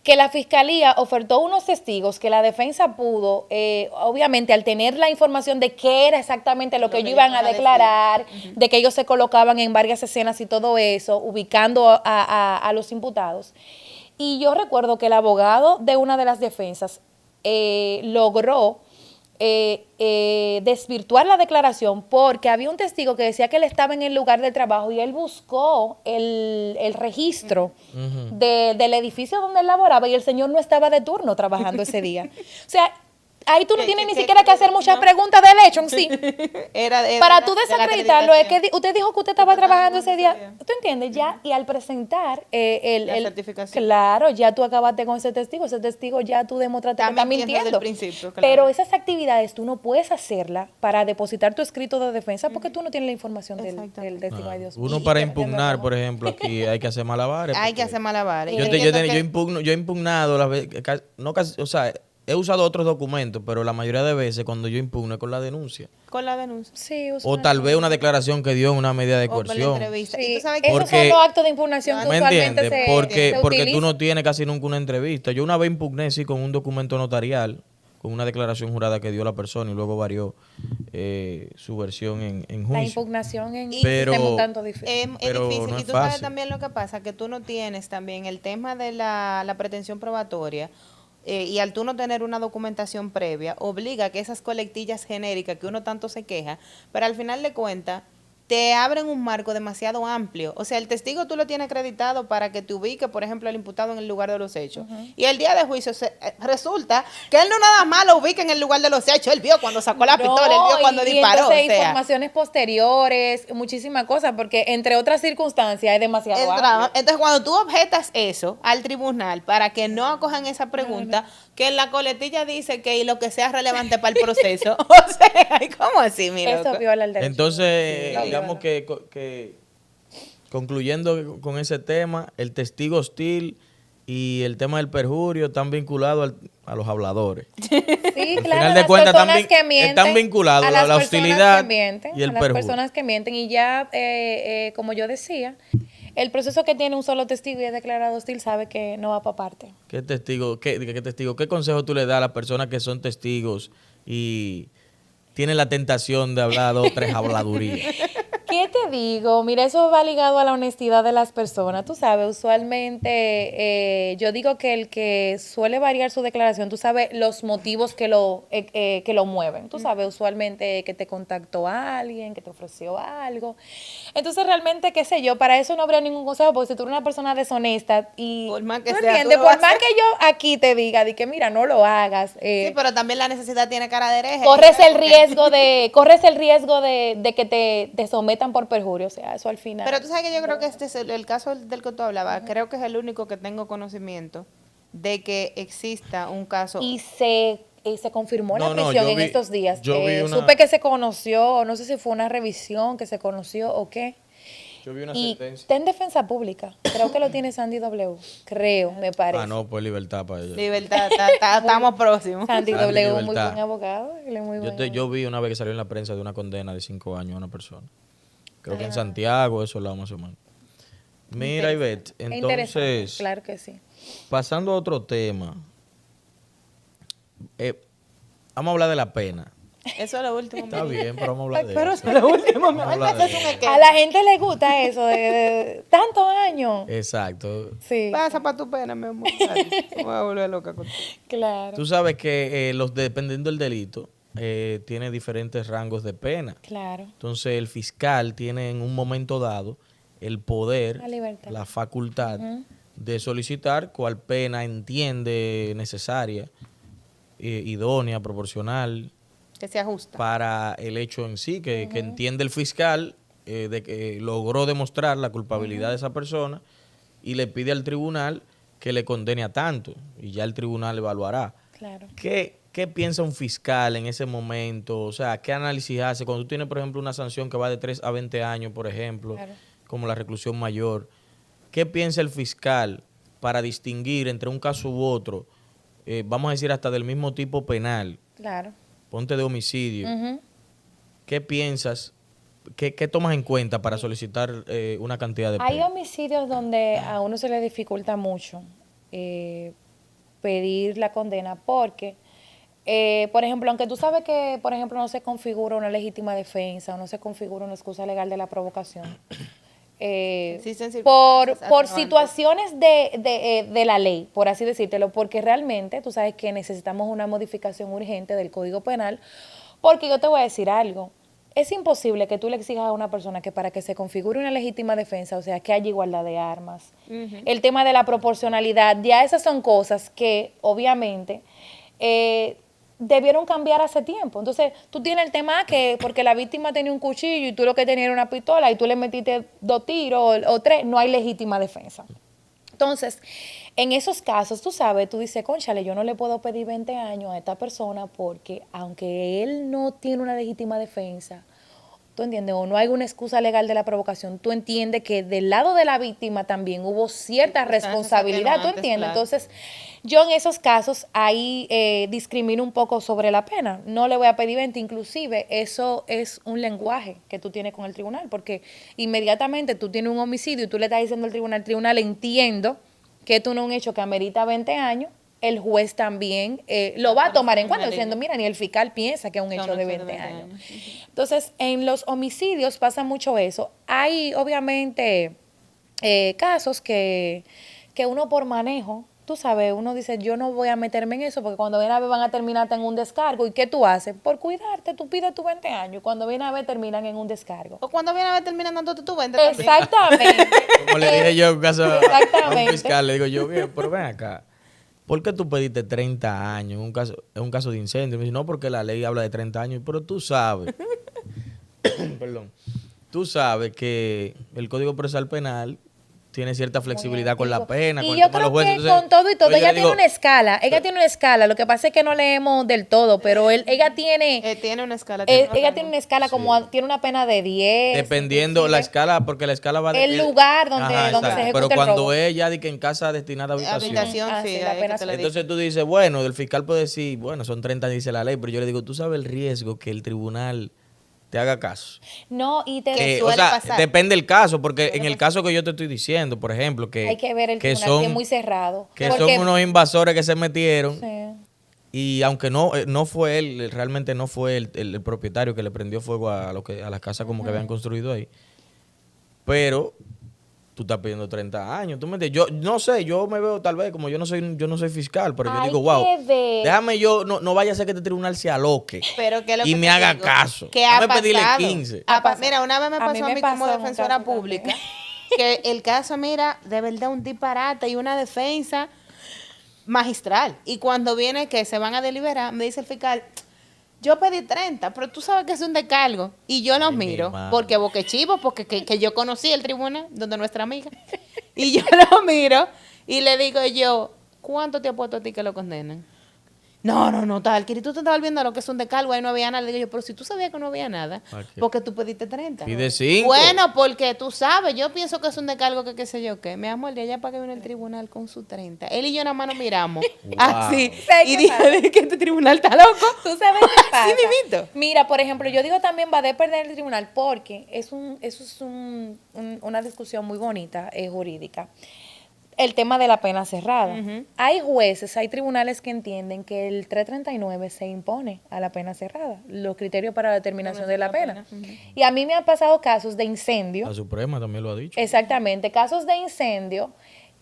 que la fiscalía ofertó unos testigos que la defensa pudo, obviamente al tener la información de qué era exactamente lo que ellos iban a declarar, de que ellos se colocaban en varias escenas y todo eso, ubicando a los imputados. Y yo recuerdo que el abogado de una de las defensas logró desvirtuar la declaración porque había un testigo que decía que él estaba en el lugar de trabajo y él buscó el registro del edificio donde él laboraba y el señor no estaba de turno trabajando ese día. O sea, ahí tú no tienes ni siquiera que hacer muchas preguntas del hecho en sí. Para tú desacreditarlo, es que usted dijo que usted estaba trabajando ese día. ¿Tú entiendes? Ya, y al presentar la certificación. Claro, ya tú acabaste con ese testigo ya tú demostraste que está mintiendo. Claro. Pero esas actividades tú no puedes hacerlas para depositar tu escrito de defensa porque tú no tienes la información del testigo. Ay, Dios mío. Uno para impugnar, por ejemplo, aquí hay que hacer malabares. Hay que hacer malabares. Yo he impugnado las veces, o sea, he usado otros documentos, pero la mayoría de veces cuando yo impugno es con la denuncia. Con la denuncia. Sí, o tal vez una declaración que dio en una medida de coerción. Sí. ¿Tú sabes esos son los actos de impugnación que usualmente se porque tú no tienes casi nunca una entrevista. Yo una vez impugné sí con un documento notarial, con una declaración jurada que dio la persona y luego varió su versión en juicio. La impugnación en es un tanto difícil. Es difícil. Y tú sabes también lo que pasa, que tú no tienes también el tema de la pretensión probatoria y al tú no tener una documentación previa, obliga a que esas colectillas genéricas que uno tanto se queja, pero al final de cuentas, te abren un marco demasiado amplio. O sea, el testigo tú lo tienes acreditado para que te ubique, por ejemplo, el imputado en el lugar de los hechos. Y el día de juicio resulta que él no nada más lo ubica en el lugar de los hechos. Él vio cuando sacó la pistola, él vio cuando disparó. Entonces, informaciones posteriores, muchísimas cosas, porque entre otras circunstancias es demasiado amplio. Entonces, cuando tú objetas eso al tribunal para que no acojan esa pregunta, que en la coletilla dice que lo que sea relevante para el proceso, o sea, ¿cómo así, mi loco? Eso viola el derecho. Entonces, digamos que concluyendo con ese tema, el testigo hostil y el tema del perjurio están vinculados a los habladores. Sí, Al claro, final de cuentas están vinculados a la hostilidad y el perjurio. A las personas que mienten. Y ya, como yo decía, el proceso que tiene un solo testigo y es declarado hostil sabe que no va para parte. ¿Qué consejo tú le das a las personas que son testigos y tienen la tentación de hablar dos o tres habladurías? ¿Qué te digo? Mira, eso va ligado a la honestidad de las personas. Tú sabes, usualmente yo digo que el que suele variar su declaración, tú sabes los motivos que lo mueven. Tú sabes, usualmente que te contactó alguien, que te ofreció algo. Entonces, realmente, qué sé yo, para eso no habría ningún consejo, porque si tú eres una persona deshonesta y por más que ¿tú sea, entiendes? tú lo Por más haces. que yo aquí te diga de que mira, no lo hagas. Sí, pero también la necesidad tiene cara de hereje. Corres el riesgo de que te sometan por perjurio, o sea, eso al final. Pero tú sabes que yo creo que este es el caso del que tú hablabas, creo que es el único que tengo conocimiento de que exista un caso. Y se confirmó la prisión en estos días. Supe que se conoció, no sé si fue una revisión que se conoció o qué. Yo vi una Y sentencia. está en defensa pública. Creo que lo tiene Sandy W. Creo, me parece. Ah, no, pues libertad para ella. Libertad, estamos próximos. Sandy W, muy libertad. buen abogado. Él es muy buen Yo vi una vez que salió en la prensa de una condena de 5 años a una persona. Creo que en Santiago, eso lo más o menos. Mira, Ivette, entonces, claro que sí. pasando a otro tema, vamos a hablar de la pena. Eso es lo último. Está bien, pero vamos a hablar de Pero eso. eso es lo último. Vamos a hablar de eso. A la gente le gusta eso de tantos años. Exacto. Sí, Pasa para tu pena, mi amor. Dale, me voy a volver loca contigo. claro. Tú sabes que dependiendo del delito, tiene diferentes rangos de pena. Claro. Entonces, el fiscal tiene en un momento dado el poder, La libertad. la facultad de solicitar cuál pena entiende necesaria, idónea, proporcional, Que se ajusta. para el hecho en sí, que entiende el fiscal de que logró demostrar la culpabilidad de esa persona y le pide al tribunal que le condene a tanto y ya el tribunal evaluará. Claro. ¿Qué piensa un fiscal en ese momento? O sea, ¿qué análisis hace? Cuando tú tienes, por ejemplo, una sanción que va de 3 a 20 años, por ejemplo, Claro. como la reclusión mayor, ¿qué piensa el fiscal para distinguir entre un caso u otro, vamos a decir hasta del mismo tipo penal, Claro. ponte de homicidio? ¿Qué piensas? ¿Qué tomas en cuenta para solicitar una cantidad de pena? Hay homicidios donde a uno se le dificulta mucho pedir la condena porque, por ejemplo, aunque tú sabes que, por ejemplo, no se configura una legítima defensa o no se configura una excusa legal de la provocación, por situaciones de la ley, por así decírtelo, porque realmente tú sabes que necesitamos una modificación urgente del Código Penal, porque yo te voy a decir algo. Es imposible que tú le exijas a una persona que para que se configure una legítima defensa, o sea, que haya igualdad de armas, el tema de la proporcionalidad, ya esas son cosas que obviamente debieron cambiar hace tiempo. Entonces, tú tienes el tema que porque la víctima tenía un cuchillo y tú lo que tenías era una pistola y tú le metiste 2 tiros o 3, no hay legítima defensa. Entonces, en esos casos, tú sabes, tú dices, cónchale, yo no le puedo pedir 20 años a esta persona porque aunque él no tiene una legítima defensa, tú entiendes, o no hay una excusa legal de la provocación, tú entiendes que del lado de la víctima también hubo cierta responsabilidad, tú entiendes. Claro. Entonces, yo en esos casos ahí discrimino un poco sobre la pena. No le voy a pedir 20, inclusive eso es un lenguaje que tú tienes con el tribunal, porque inmediatamente tú tienes un homicidio y tú le estás diciendo al tribunal, entiendo que esto no es un hecho que amerita 20 años, el juez también lo va a tomar en cuenta, diciendo, mira, ni el fiscal piensa que es un hecho de 20 años. Entonces, en los homicidios pasa mucho eso. Hay, obviamente, casos que uno por manejo, tú sabes, uno dice, yo no voy a meterme en eso porque cuando viene a ver van a terminarte en un descargo. ¿Y qué tú haces? Por cuidarte, tú pides tus 20 años. Cuando viene a ver terminan en un descargo. O cuando viene a ver terminan dándote tu 20 también. Exactamente. Como le dije yo a un Exactamente. fiscal, le digo yo, bien, pero ven acá. ¿Por qué tú pediste 30 años en un caso de incendio? Me dice, no, porque la ley habla de 30 años, pero tú sabes, perdón, tú sabes que el Código Procesal Penal tiene cierta flexibilidad con la pena, con Y el yo tema de los creo que jueces. Entonces, con todo y todo, yo ella le tiene digo, una escala. Ella tiene una escala. Lo que pasa es que no leemos del todo, pero ella tiene, Tiene una escala. ella tiene una escala como, Sí. tiene una pena de 10. dependiendo la inclusive. escala, porque la escala va El lugar donde se exacto. ejecuta Pero el cuando robo. es ya de que en casa destinada a habitación. Habitación, Ah, sí, sí, la ahí que pena te lo digo. Entonces tú dices, bueno, el fiscal puede decir, bueno, son 30, dice la ley, pero yo le digo, tú sabes el riesgo que el tribunal te haga caso. No, y te Que O suele sea, pasar. depende del caso, porque Suele en el pasar. caso que yo te estoy diciendo, por ejemplo, hay que ver el que tribunal, que es son, muy cerrado. que Porque- son unos invasores que se metieron Sí. y aunque no fue él, realmente no fue el propietario que le prendió fuego a las casas como que habían construido ahí, pero tú estás pidiendo 30 años, ¿tú me entiendes? Yo no sé, yo me veo tal vez como yo no soy fiscal, pero yo Hay digo, wow, que ver. déjame yo, no vaya a ser que este tribunal se aloque Pero que lo y que me te haga digo, caso. ¿qué ha Déjame pedirle pasado? 15. Mira, una vez me A pasó mí a me mí como pasó un defensora caso pública también. que el caso, mira, de verdad un disparate y una defensa magistral. Y cuando viene que se van a deliberar, me dice el fiscal, yo pedí 30, pero tú sabes que es un descargo. Y yo los Ay, mi miro, madre. porque boquechivo, porque que yo conocí el tribunal, donde nuestra amiga. Y yo lo miro y le digo yo, ¿cuánto te apuesto a ti que lo condenan? No, tal, que tú te estabas viendo lo que es un descargo, ahí no había nada. Le digo yo, pero si tú sabías que no había nada, ¿Para qué? porque tú pediste 30. Pide 5. Bueno, porque tú sabes, yo pienso que es un descargo que qué sé yo qué. Mi amor, de allá para que vino el tribunal con su 30. Él y yo nada más nos miramos. Wow. Así. ¿Sabes Y qué dije pasa? que este tribunal está loco. ¿Tú sabes qué pasa? Así mimito. Mira, por ejemplo, yo digo también va a perder el tribunal porque eso es una discusión muy bonita, jurídica. El tema de la pena cerrada. Ujú. Hay jueces, hay tribunales que entienden que el 339 se impone a la pena cerrada, los criterios para la determinación de la pena. Y a mí me han pasado casos de incendio. La Suprema también lo ha dicho. Exactamente, casos de incendio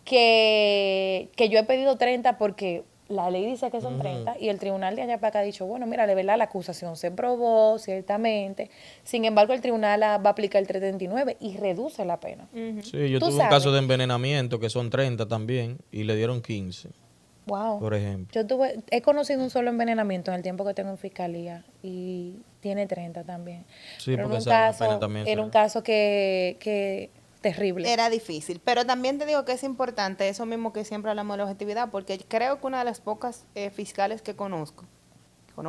que yo he pedido 30 porque la ley dice que son 30 y el tribunal de allá para acá ha dicho, bueno, mira, de verdad la acusación se probó, ciertamente. Sin embargo, el tribunal va a aplicar el 339 y reduce la pena. Sí, yo Tú tuve un sabes. caso de envenenamiento que son 30 también y le dieron 15, Wow. por ejemplo. He conocido un solo envenenamiento en el tiempo que tengo en fiscalía y tiene 30 también. Sí, Pero porque en un esa es una caso, pena también, era sí. un caso que terrible. Era difícil, pero también te digo que es importante eso mismo que siempre hablamos de la objetividad, porque creo que una de las pocas fiscales que conozco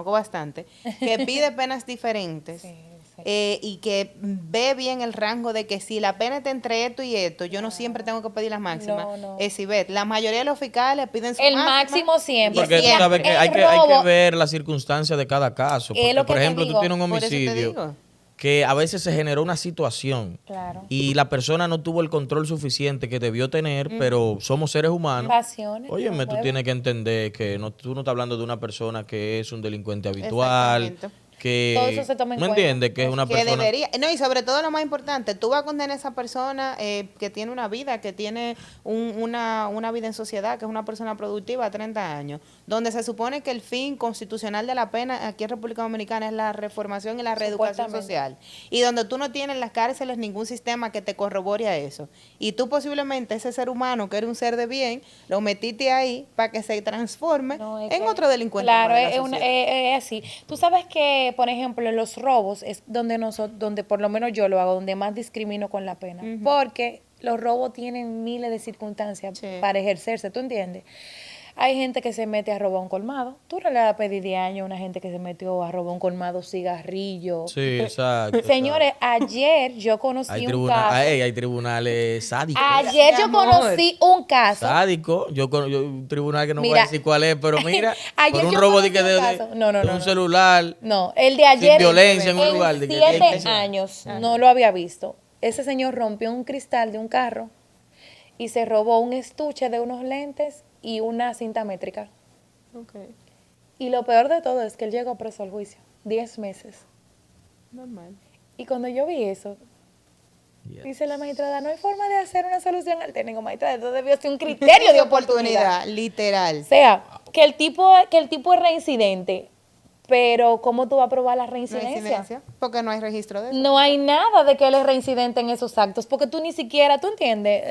bastante, que pide penas diferentes Sí, sí. y que ve bien el rango de que si la pena está entre esto y esto, yo no siempre tengo que pedir las máximas. No. Si ves, la mayoría de los fiscales piden su El máxima máximo siempre. Porque tú siempre. sabes que El hay que robo- ver las circunstancias de cada caso. Es Porque, lo que por te ejemplo, tú digo. tienes un Por eso te homicidio digo. que a veces se generó una situación Claro. y la persona no tuvo el control suficiente que debió tener, pero somos seres humanos. Pasiones. Óyeme, no tú juego. tienes que entender que tú no estás hablando de una persona que es un delincuente habitual, Exactamente. que Todo eso se toma en ¿me cuenta. entiendes? Que es una Que persona debería, no, y sobre todo lo más importante, tú vas a condenar a esa persona que tiene una vida, que tiene una vida en sociedad, que es una persona productiva a 30 años, donde se supone que el fin constitucional de la pena aquí en República Dominicana es la reformación y la reeducación Supuestamente. social, y donde tú no tienes en las cárceles ningún sistema que te corrobore a eso, y tú posiblemente ese ser humano que era un ser de bien, lo metiste ahí para que se transforme No, es en que- otro delincuente. Claro, más de la es, sociedad. es así. Tú sabes que, por ejemplo, en los robos es donde por lo menos yo lo hago, donde más discrimino con la pena. Porque los robos tienen miles de circunstancias Sí. para ejercerse, ¿tú entiendes? Hay gente que se mete a robar un colmado. Tú no le vas a pedir 10 años a una gente que se metió a robar un colmado, cigarrillo. Sí, exacto. Señores, ayer yo conocí Hay, un caso. hay tribunales sádicos. Ayer Mi yo amor. conocí un caso. Sádico, un tribunal que no voy Mira, a decir cuál es, pero mira, ayer por un yo robo conocí de, un caso. No, de un no. celular, No, el de ayer. violencia en un lugar, de que- 7 años no lo había visto. Ese señor rompió un cristal de un carro y se robó un estuche de unos lentes y una cinta métrica. Okay. Y lo peor de todo es que él llegó preso al juicio. 10 meses. Normal. Y cuando yo vi eso, Yes. Dice la magistrada, no hay forma de hacer una solución alterna. Digo, magistrada, esto debió ser un criterio de oportunidad. literal. O sea, que el tipo es reincidente, pero ¿cómo tú vas a probar la reincidencia? Porque no hay registro de eso. No hay nada de que él es reincidente en esos actos, porque tú ni siquiera, tú entiendes,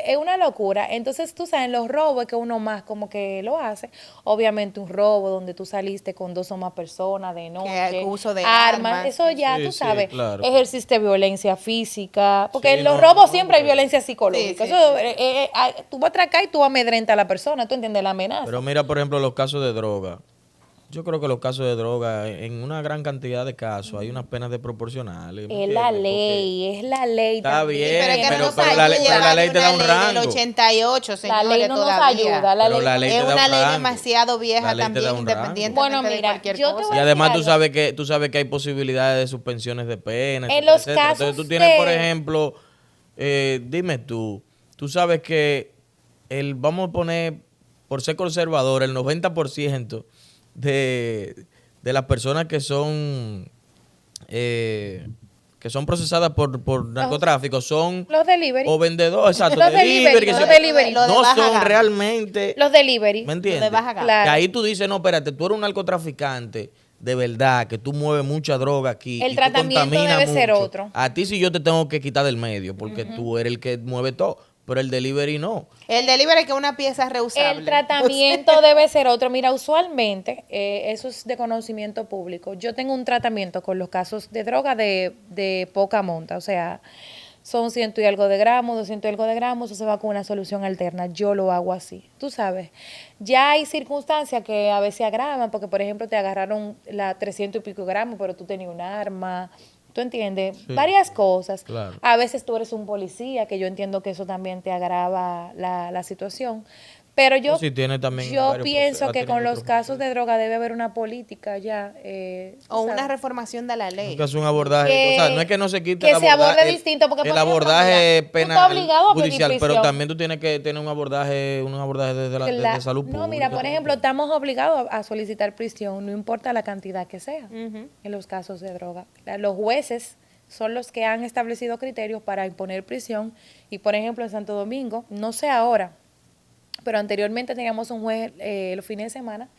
es una locura. Entonces, tú sabes, los robos es que uno más como que lo hace. Obviamente un robo donde tú saliste con 2 o más personas de noche, uso de armas, eso ya, Sí, tú sí, sabes, claro. ejerciste violencia física, porque Sí, en los no, robos no, siempre hay porque- violencia psicológica. Sí, Eso, tú vas a atracar y tú amedrentas a la persona, tú entiendes la amenaza. Pero mira, por ejemplo, los casos de droga. Yo creo que los casos de droga, en una gran cantidad de casos, hay unas penas desproporcionales. ¿me Es la entiendes? ley, es la ley. Está también. bien, Pero es que pero- no nos pero la ley- ayuda pero la ley te da una un ley rango. del 88, La señores, ley no nos todavía. ayuda, la Pero ley la no ley Es te da una un ley rango. demasiado vieja La ley te también, da un rango. independientemente Bueno, de mira, cualquier yo te cosa. voy Y a además decir tú sabes que hay posibilidades de suspensiones de pena, En etcétera, los etcétera. casos Entonces tú tienes, por de- ejemplo, dime tú sabes que vamos a poner, por ser conservador, el 90% de las personas que son procesadas por narcotráfico son Los delivery. o vendedores, exacto, Los delivery, que los se- delivery. Lo de no baja son gama. realmente, Los delivery. ¿me entiendes? baja gama. Claro. Que ahí tú dices, no, espérate, tú eres un narcotraficante de verdad, que tú mueves mucha droga aquí. El y tú tratamiento contaminas debe ser mucho. otro. A ti sí yo te tengo que quitar del medio, porque tú eres el que mueve todo, pero el delivery no. El delivery que es una pieza reusable. El tratamiento debe ser otro. Mira, usualmente, eso es de conocimiento público. Yo tengo un tratamiento con los casos de droga de poca monta, o sea, son 100 y algo de gramos, 200 y algo de gramos, eso se va con una solución alterna. Yo lo hago así, tú sabes. Ya hay circunstancias que a veces agravan, porque por ejemplo te agarraron la 300 y pico gramos, pero tú tenías un arma. ¿Tú entiendes? Sí, Varias cosas. claro. A veces tú eres un policía, que yo entiendo que eso también te agrava la situación. Pero yo, O si tiene también yo varios pienso procesos, que ha con tenido los otros casos de droga debe haber una política ya. O una ¿sabes? reformación de la ley. Nunca es un abordaje, Que- o sea, no es que no se quite que el se aborde abordaje, distinto, porque, el por ejemplo, abordaje mira, tú estás penal obligado a pedir judicial, pero prisión. también tú tienes que tener un abordaje de salud pública. No, mira, por ejemplo, estamos obligados a solicitar prisión, no importa la cantidad que sea, Ujú. en los casos de droga. Los jueces son los que han establecido criterios para imponer prisión. Y, por ejemplo, en Santo Domingo, no sé ahora, pero anteriormente teníamos un juez los fines de semana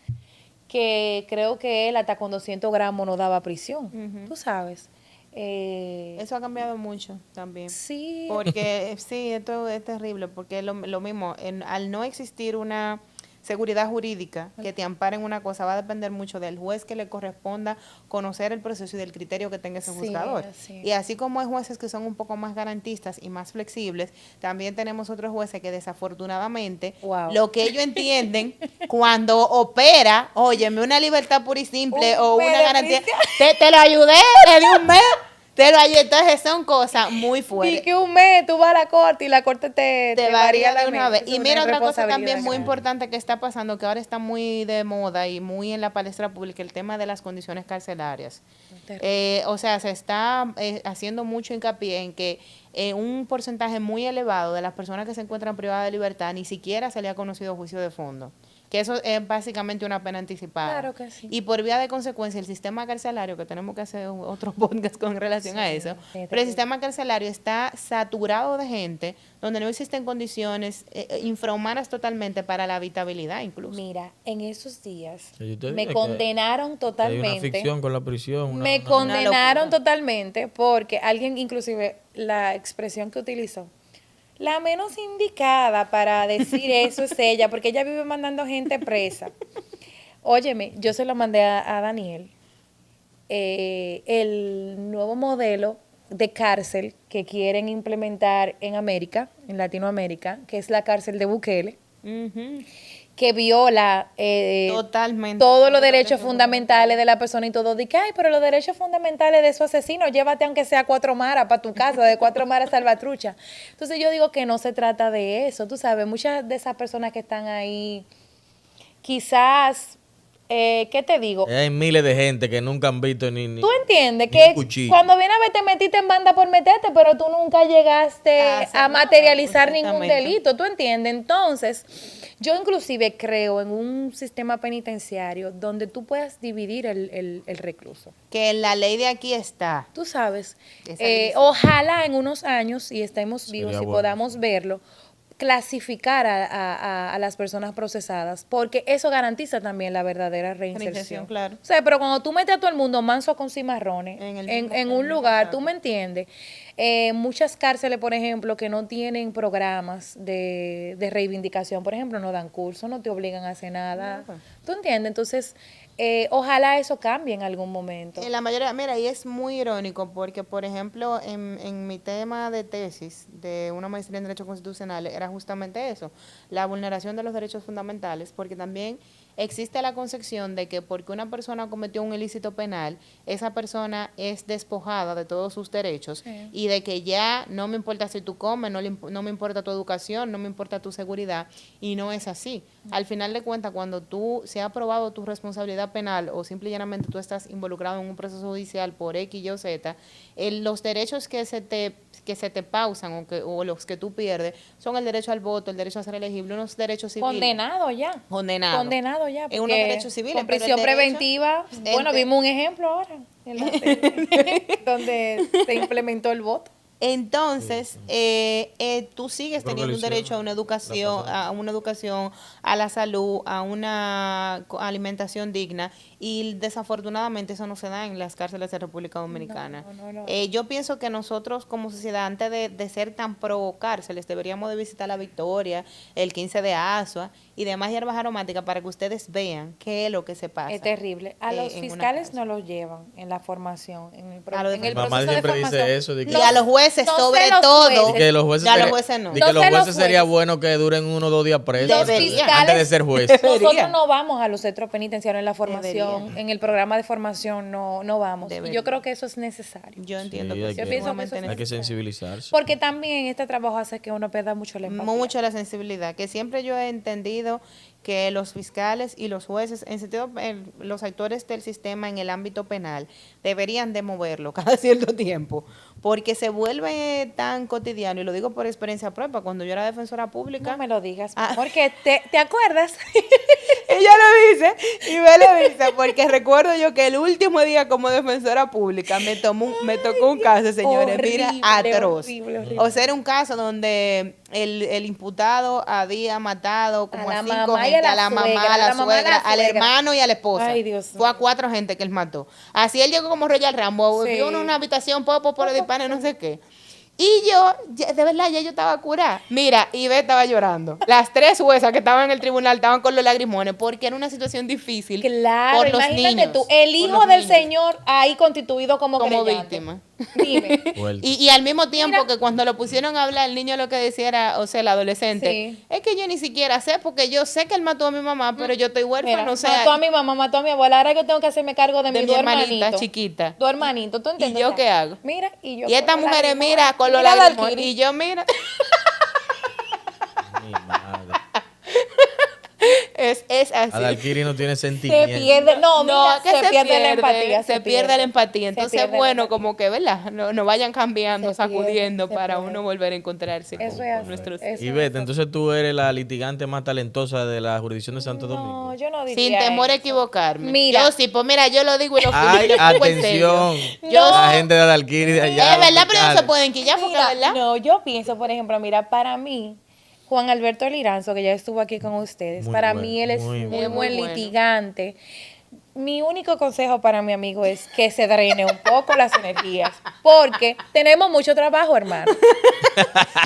que creo que él hasta con 200 gramos no daba prisión. Ujú. Tú sabes. Eso ha cambiado mucho también. Sí. Porque sí, esto es terrible, porque lo mismo, al no existir una seguridad jurídica que te ampare en una cosa, va a depender mucho del juez que le corresponda conocer el proceso y del criterio que tenga ese Sí, juzgador. así. Y así como hay jueces que son un poco más garantistas y más flexibles, también tenemos otros jueces que desafortunadamente Wow. lo que ellos entienden cuando opera, óyeme, una libertad pura y simple Un o mes una de garantía, prisión. te lo ayudé, te di un mes. Te lo ayudé. Entonces son cosas muy Y fuertes. que un mes tú vas a la corte y la corte Te varía de una vez. Es Y mira otra cosa responsabilidad también muy grande. importante que está pasando, que ahora está muy de moda y muy en la palestra pública, el tema de las condiciones carcelarias. O sea, se está haciendo mucho hincapié en que un porcentaje muy elevado de las personas que se encuentran privadas de libertad ni siquiera se le ha conocido juicio de fondo. Que eso es básicamente una pena anticipada. Claro que sí. Y por vía de consecuencia, el sistema carcelario, que tenemos que hacer otro podcast con relación a eso, sí, pero el sistema carcelario está saturado de gente donde no existen condiciones infrahumanas totalmente para la habitabilidad incluso. Mira, en esos días Sí, yo te me dije que condenaron Hay una totalmente. ficción con la prisión. Me locura. condenaron totalmente porque alguien, inclusive, la expresión que utilizó, la menos indicada para decir eso es ella, porque ella vive mandando gente presa. Óyeme, yo se lo mandé a Daniel, el nuevo modelo de cárcel que quieren implementar en América, en Latinoamérica, que es la cárcel de Bukele, Ujú. que viola Totalmente. todos los derechos fundamentales de la persona y todo. Dice, ay, pero los derechos fundamentales de esos asesinos, llévate aunque sea 4 maras para tu casa, de 4 maras salvatrucha. Entonces yo digo que no se trata de eso, tú sabes, muchas de esas personas que están ahí quizás ¿qué te digo? Hay miles de gente que nunca han visto ni Tú entiendes ni que un cuchillo. cuando viene a ver te metiste en banda por meterte, pero tú nunca llegaste a materializar ningún exactamente. delito, ¿tú entiendes? Entonces, yo inclusive creo en un sistema penitenciario donde tú puedas dividir el recluso. Que la ley de aquí está. Tú sabes, Esa división. ojalá en unos años, y estemos vivos Sería y bueno. podamos verlo, clasificar a las personas procesadas, porque eso garantiza también la verdadera reinserción. Reinserción, claro. O sea, pero cuando tú metes a todo el mundo manso con cimarrones En el en, mismo- en en un el mismo lugar, saco. tú me entiendes, muchas cárceles, por ejemplo, que no tienen programas de reivindicación, por ejemplo, no dan cursos, no te obligan a hacer nada. No. ¿Tú entiendes? Entonces, ojalá eso cambie en algún momento. En la mayoría, mira, y es muy irónico porque, por ejemplo, en mi tema de tesis de una maestría en Derecho Constitucional era justamente eso, la vulneración de los derechos fundamentales, porque también existe la concepción de que porque una persona cometió un ilícito penal, esa persona es despojada de todos sus derechos Sí. y de que ya no me importa si tú comes, no me importa tu educación, no me importa tu seguridad, y no es así. Al final de cuentas, cuando tú se ha probado tu responsabilidad penal o simple y llanamente tú estás involucrado en un proceso judicial por X, Y o Z, los derechos que se te pausan o los que tú pierdes son el derecho al voto, el derecho a ser elegible, unos derechos civiles. Condenado ya. Condenado. Condenado ya. Es unos porque derechos civiles, Con pero el prisión derecho- preventiva. el Bueno, de- vimos un ejemplo ahora en la serie, donde se implementó el voto. Entonces, tú sigues Creo que teniendo lo un derecho hicieron a una educación, a la salud, a una alimentación digna, y desafortunadamente eso no se da en las cárceles de República Dominicana. No. Yo pienso que nosotros como sociedad, antes de ser tan pro cárceles, deberíamos de visitar La Victoria, el 15 de Asua y demás hierbas aromáticas para que ustedes vean qué es lo que se pasa. Es terrible. A los en una fiscales cárcel. no los llevan en la formación, en el, A los en el Mi mamá proceso de siempre dice formación. eso, de que- Y a los jueces, no sé sobre los todo. jueces. Y que los jueces, Ya los sería- jueces no. de No que los sé los jueces sería jueces. bueno que duren 1 o 2 días presos Los antes fiscales- de ser juez. Debería. Nosotros no vamos a los centros penitenciarios en la formación, Debería. en el programa de formación no vamos. Y Debería. yo creo que eso es necesario. Yo entiendo Sí, que hay sí, que- pienso que sumamente eso es Hay que necesario. sensibilizarse. Porque también este trabajo hace que uno pierda mucho la empatía. Mucho la sensibilidad, que siempre yo he entendido que los fiscales y los jueces, los actores del sistema en el ámbito penal, deberían de moverlo cada cierto tiempo, porque se vuelve tan cotidiano, y lo digo por experiencia propia, cuando yo era defensora pública, No me lo digas, Ah. porque te acuerdas. ella lo dice, y me lo dice, porque recuerdo yo que el último día como defensora pública me tocó un caso, señores, mira, Horrible, atroz. horrible. O sea, era un caso donde el imputado había matado como A a la 5 mamá y gente, a a la la mamá, suegra, a la a la mamá, a la suegra, al suegra. hermano y a la esposa. Ay, Dios Fue a mío. 4 gente que él mató. Así él llegó como Royal Rambo, Sí. vio uno en una habitación, por de pan y no sé qué. Y yo, de verdad, ya yo estaba curada. Mira, Ivette estaba llorando. Las 3 juezas que estaban en el tribunal estaban con los lagrimones porque era una situación difícil. Claro, por los imagínate niños, tú, el por hijo los del niños, señor ahí constituido como como creyente. víctima. Dime. Fuerte. Y al mismo tiempo Mira. que cuando lo pusieron a hablar, el niño lo que decía era, o sea, el adolescente, Sí. es que yo ni siquiera sé, porque yo sé que él mató a mi mamá, pero yo estoy huérfano, Mira, o sea, mató a mi mamá, mató a mi abuela, ahora yo tengo que hacerme cargo de, de mi mi dos hermanita hermanitos. chiquita. Tu hermanito, ¿tú entiendes? yo O sea, qué hago? Mira, y yo. Y estas con los mujeres, lagrimones. mira, con los Mira la lágrimas, Alquiri. y yo, mira, Mi madre. es así. Adalkiri no tiene Se sentimiento. pierde, no, No, mira, que se pierde la empatía. se pierde la empatía. Se Entonces, pierde la bueno, empatía. como que, ¿verdad? No vayan cambiando, Se pierde, sacudiendo se para pierde. uno volver a encontrarse Eso con es así, nuestros eso Y es vete, así. entonces tú eres la litigante más talentosa de la jurisdicción de Santo No, Domingo. yo no diría sin temor a eso. equivocarme. Mira. Yo sí, pues mira, yo lo digo y lo Ay, y lo pongo en serio. atención. Yo- La gente de Adalkiri de allá. Es verdad, los pero no se fiscales. pueden quillar porque Mira, es verdad. no, yo pienso, por ejemplo, mira, para mí, Juan Alberto Liranzo, que ya estuvo aquí con ustedes, Muy para bueno, mí él es muy muy, bueno. Muy buen bueno. litigante. Mi único consejo para mi amigo es que se drene un poco las energías, porque tenemos mucho trabajo, hermano.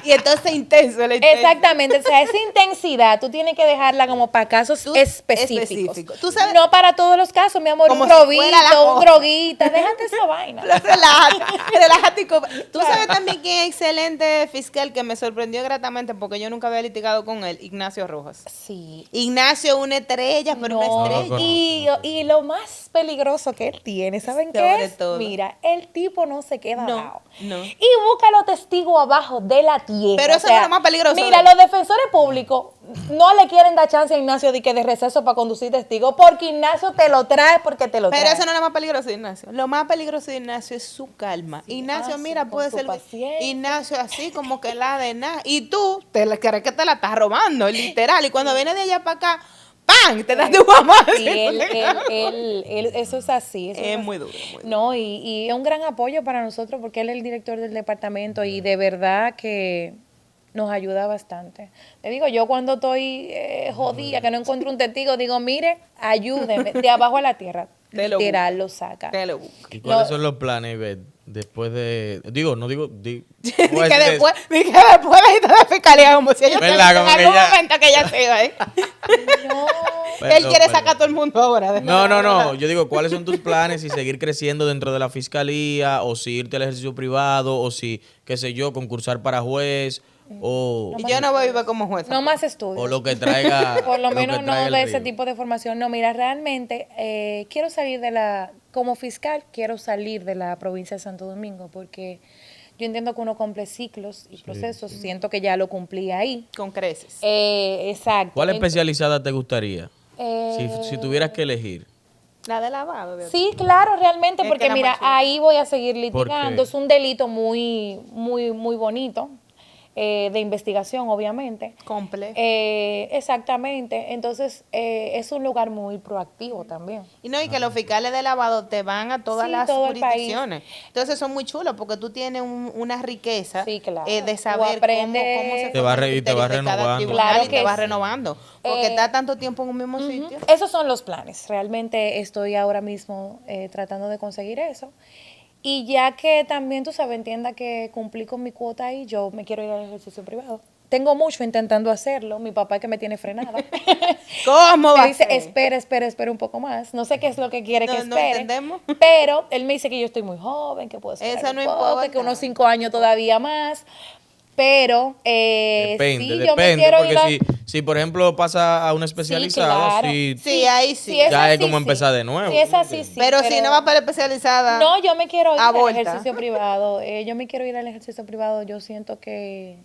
Y entonces intenso la intenso. Exactamente, o sea, esa intensidad tú tienes que dejarla como para casos Tú- específicos. específico. Tú sabes- no para todos los casos, mi amor, Como un si fuera la robito, un cosa. droguita, déjate esa vaina. Relájate. Tú sabes también quién es excelente fiscal que me sorprendió gratamente porque yo nunca había litigado con él, Ignacio Rojas. Sí. Ignacio, una estrella, pero una No, estrella. y lo más peligroso que él tiene, ¿saben qué Sobre es? todo. Mira, el tipo no se queda No, dado. no. Y busca los testigos abajo de la tierra. Pero eso no es lo más peligroso Mira, de- los defensores públicos, no le quieren dar chance a Ignacio de receso para conducir testigo, porque Ignacio te lo trae porque te lo trae. Pero eso no es lo más peligroso de Ignacio. Lo más peligroso de Ignacio es su calma. Sí, Ignacio, mira, puede ser Ignacio así como que la de nada. Y tú te la crees que te la estás robando, literal. Y cuando viene de allá para acá, ¡pam! Te das tu mamá. Y eso es así. Eso es muy duro. No, y es un gran apoyo para nosotros porque él es el director del departamento y de verdad que nos ayuda bastante. Te digo, yo cuando estoy jodida, que no encuentro un testigo, digo, mire, ayúdeme, de abajo a la tierra. Literal, lo saca. Te lo busca. ¿Y cuáles son los planes, Ivette? Después de... Digo, no digo... que después de la fiscalía, como si ellos en algún momento que ella se iba, ¿eh? No. Él quiere sacar a todo el mundo ahora. No. Yo digo, ¿cuáles son tus planes? Si seguir creciendo dentro de la fiscalía, o si irte al ejercicio privado, o si, qué sé yo, concursar para juez, o... Yo no voy a vivir como juez. No más estudios. O lo que traiga... Por lo menos no de ese tipo de formación. No, mira, realmente quiero salir como fiscal, quiero salir de la provincia de Santo Domingo, porque yo entiendo que uno cumple ciclos y procesos. Siento que ya lo cumplí ahí. Con creces. Exacto. ¿Cuál especializada te gustaría? Si tuvieras que elegir. La de lavado. Sí, claro, realmente, porque mira, ahí voy a seguir litigando. Es un delito muy, muy, muy bonito. De investigación, obviamente. Complejo. Exactamente. Entonces, es un lugar muy proactivo también. Y que los fiscales de lavado te van a todas las jurisdicciones. Entonces, son muy chulos porque tú tienes una riqueza de saber cómo se te va renovando. Claro que te va renovando. Porque está tanto tiempo en un mismo sitio. Esos son los planes. Realmente estoy ahora mismo tratando de conseguir eso. Y ya que también, tú sabes, entienda que cumplí con mi cuota y yo me quiero ir al ejercicio privado. Tengo mucho intentando hacerlo. Mi papá es que me tiene frenada. ¿Cómo va? Me dice, espera un poco más. No sé qué es lo que quiere que espere. No entendemos. Pero él me dice que yo estoy muy joven, que puedo esperar eso no importa, que unos 5 años todavía más. Pero depende, porque si por ejemplo pasa a un especializado, ahí sí. Ya es como empezar de nuevo. Sí, es así, sí. Pero si no va para la especializada. No, yo me quiero ir al ejercicio privado. Yo me quiero ir al ejercicio privado. Yo siento que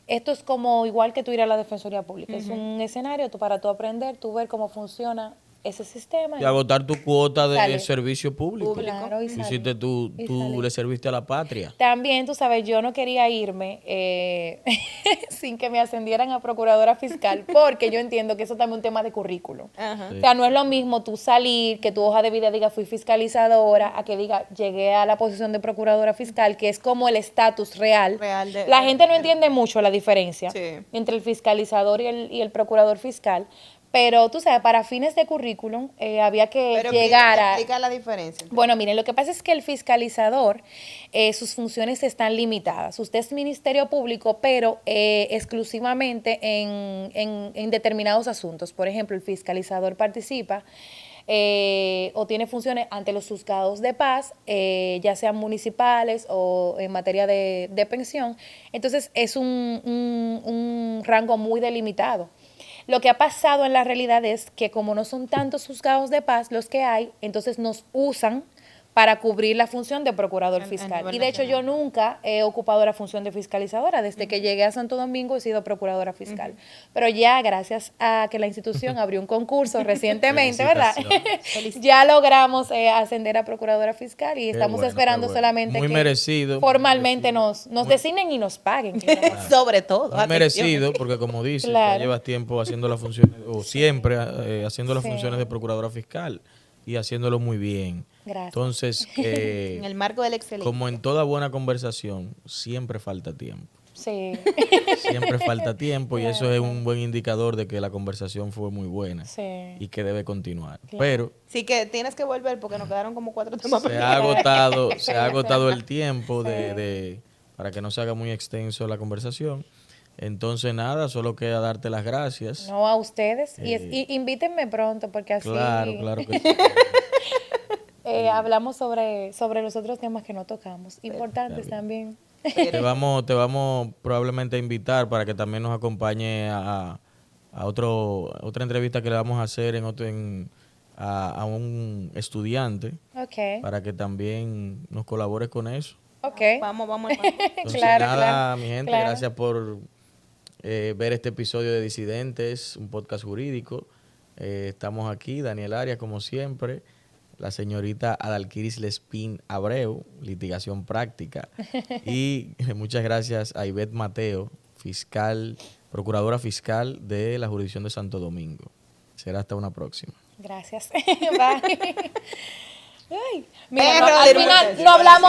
esto es como igual que tú ir a la Defensoría Pública. Es un escenario para tú aprender, tú ver cómo funciona ese sistema. Y agotar tu cuota de servicio público. Claro, y hiciste tú le serviste a la patria. También, tú sabes, yo no quería irme sin que me ascendieran a procuradora fiscal, porque yo entiendo que eso también es un tema de currículo. Sí. O sea, no es lo mismo tú salir, que tu hoja de vida diga fui fiscalizadora, a que diga llegué a la posición de procuradora fiscal, que es como el estatus real. La gente no entiende mucho la diferencia entre el fiscalizador y el procurador fiscal. Pero tú sabes, para fines de currículum había que llegar a... Explica la diferencia. Bueno, miren, lo que pasa es que el fiscalizador, sus funciones están limitadas. Usted es Ministerio Público, pero exclusivamente en determinados asuntos. Por ejemplo, el fiscalizador participa o tiene funciones ante los juzgados de paz, ya sean municipales o en materia de pensión. Entonces, es un rango muy delimitado. Lo que ha pasado en la realidad es que como no son tantos juzgados de paz los que hay, entonces nos usan para cubrir la función de procurador fiscal. Y de hecho yo nunca he ocupado la función de fiscalizadora. Desde que llegué a Santo Domingo he sido procuradora fiscal. Pero ya gracias a que la institución abrió un concurso recientemente, ¿verdad? Ya logramos ascender a procuradora fiscal y estamos esperando solamente muy que merecido, formalmente nos designen y nos paguen. Sobre todo. Muy merecido, porque como dices, ya llevas tiempo haciendo las funciones, o siempre haciendo las funciones de procuradora fiscal y haciéndolo muy bien. Gracias. Entonces, en el marco del excelente. Como en toda buena conversación, siempre falta tiempo. Sí. Siempre falta tiempo y eso es un buen indicador de que la conversación fue muy buena y que debe continuar. Claro. Pero sí que tienes que volver porque nos quedaron como 4 temas. Se ha agotado el tiempo para que no se haga muy extenso la conversación. Entonces, nada, solo queda darte las gracias. No, a ustedes. Y invítenme pronto porque así... Claro que sí. Hablamos sobre los otros temas que no tocamos, importantes también. Te vamos probablemente a invitar para que también nos acompañe a otra entrevista que le vamos a hacer a un estudiante, para que también nos colabore con eso. Okay. Vamos. Entonces, claro. Mi gente, gracias por ver este episodio de Disidentes, un podcast jurídico. Estamos aquí, Daniel Arias, como siempre, la señorita Adalquiris Lespín Abreu, litigación práctica, y muchas gracias a Ivette Mateo, procuradora fiscal de la jurisdicción de Santo Domingo. Será hasta una próxima. Gracias. Bye. Ay, mira, al final no hablamos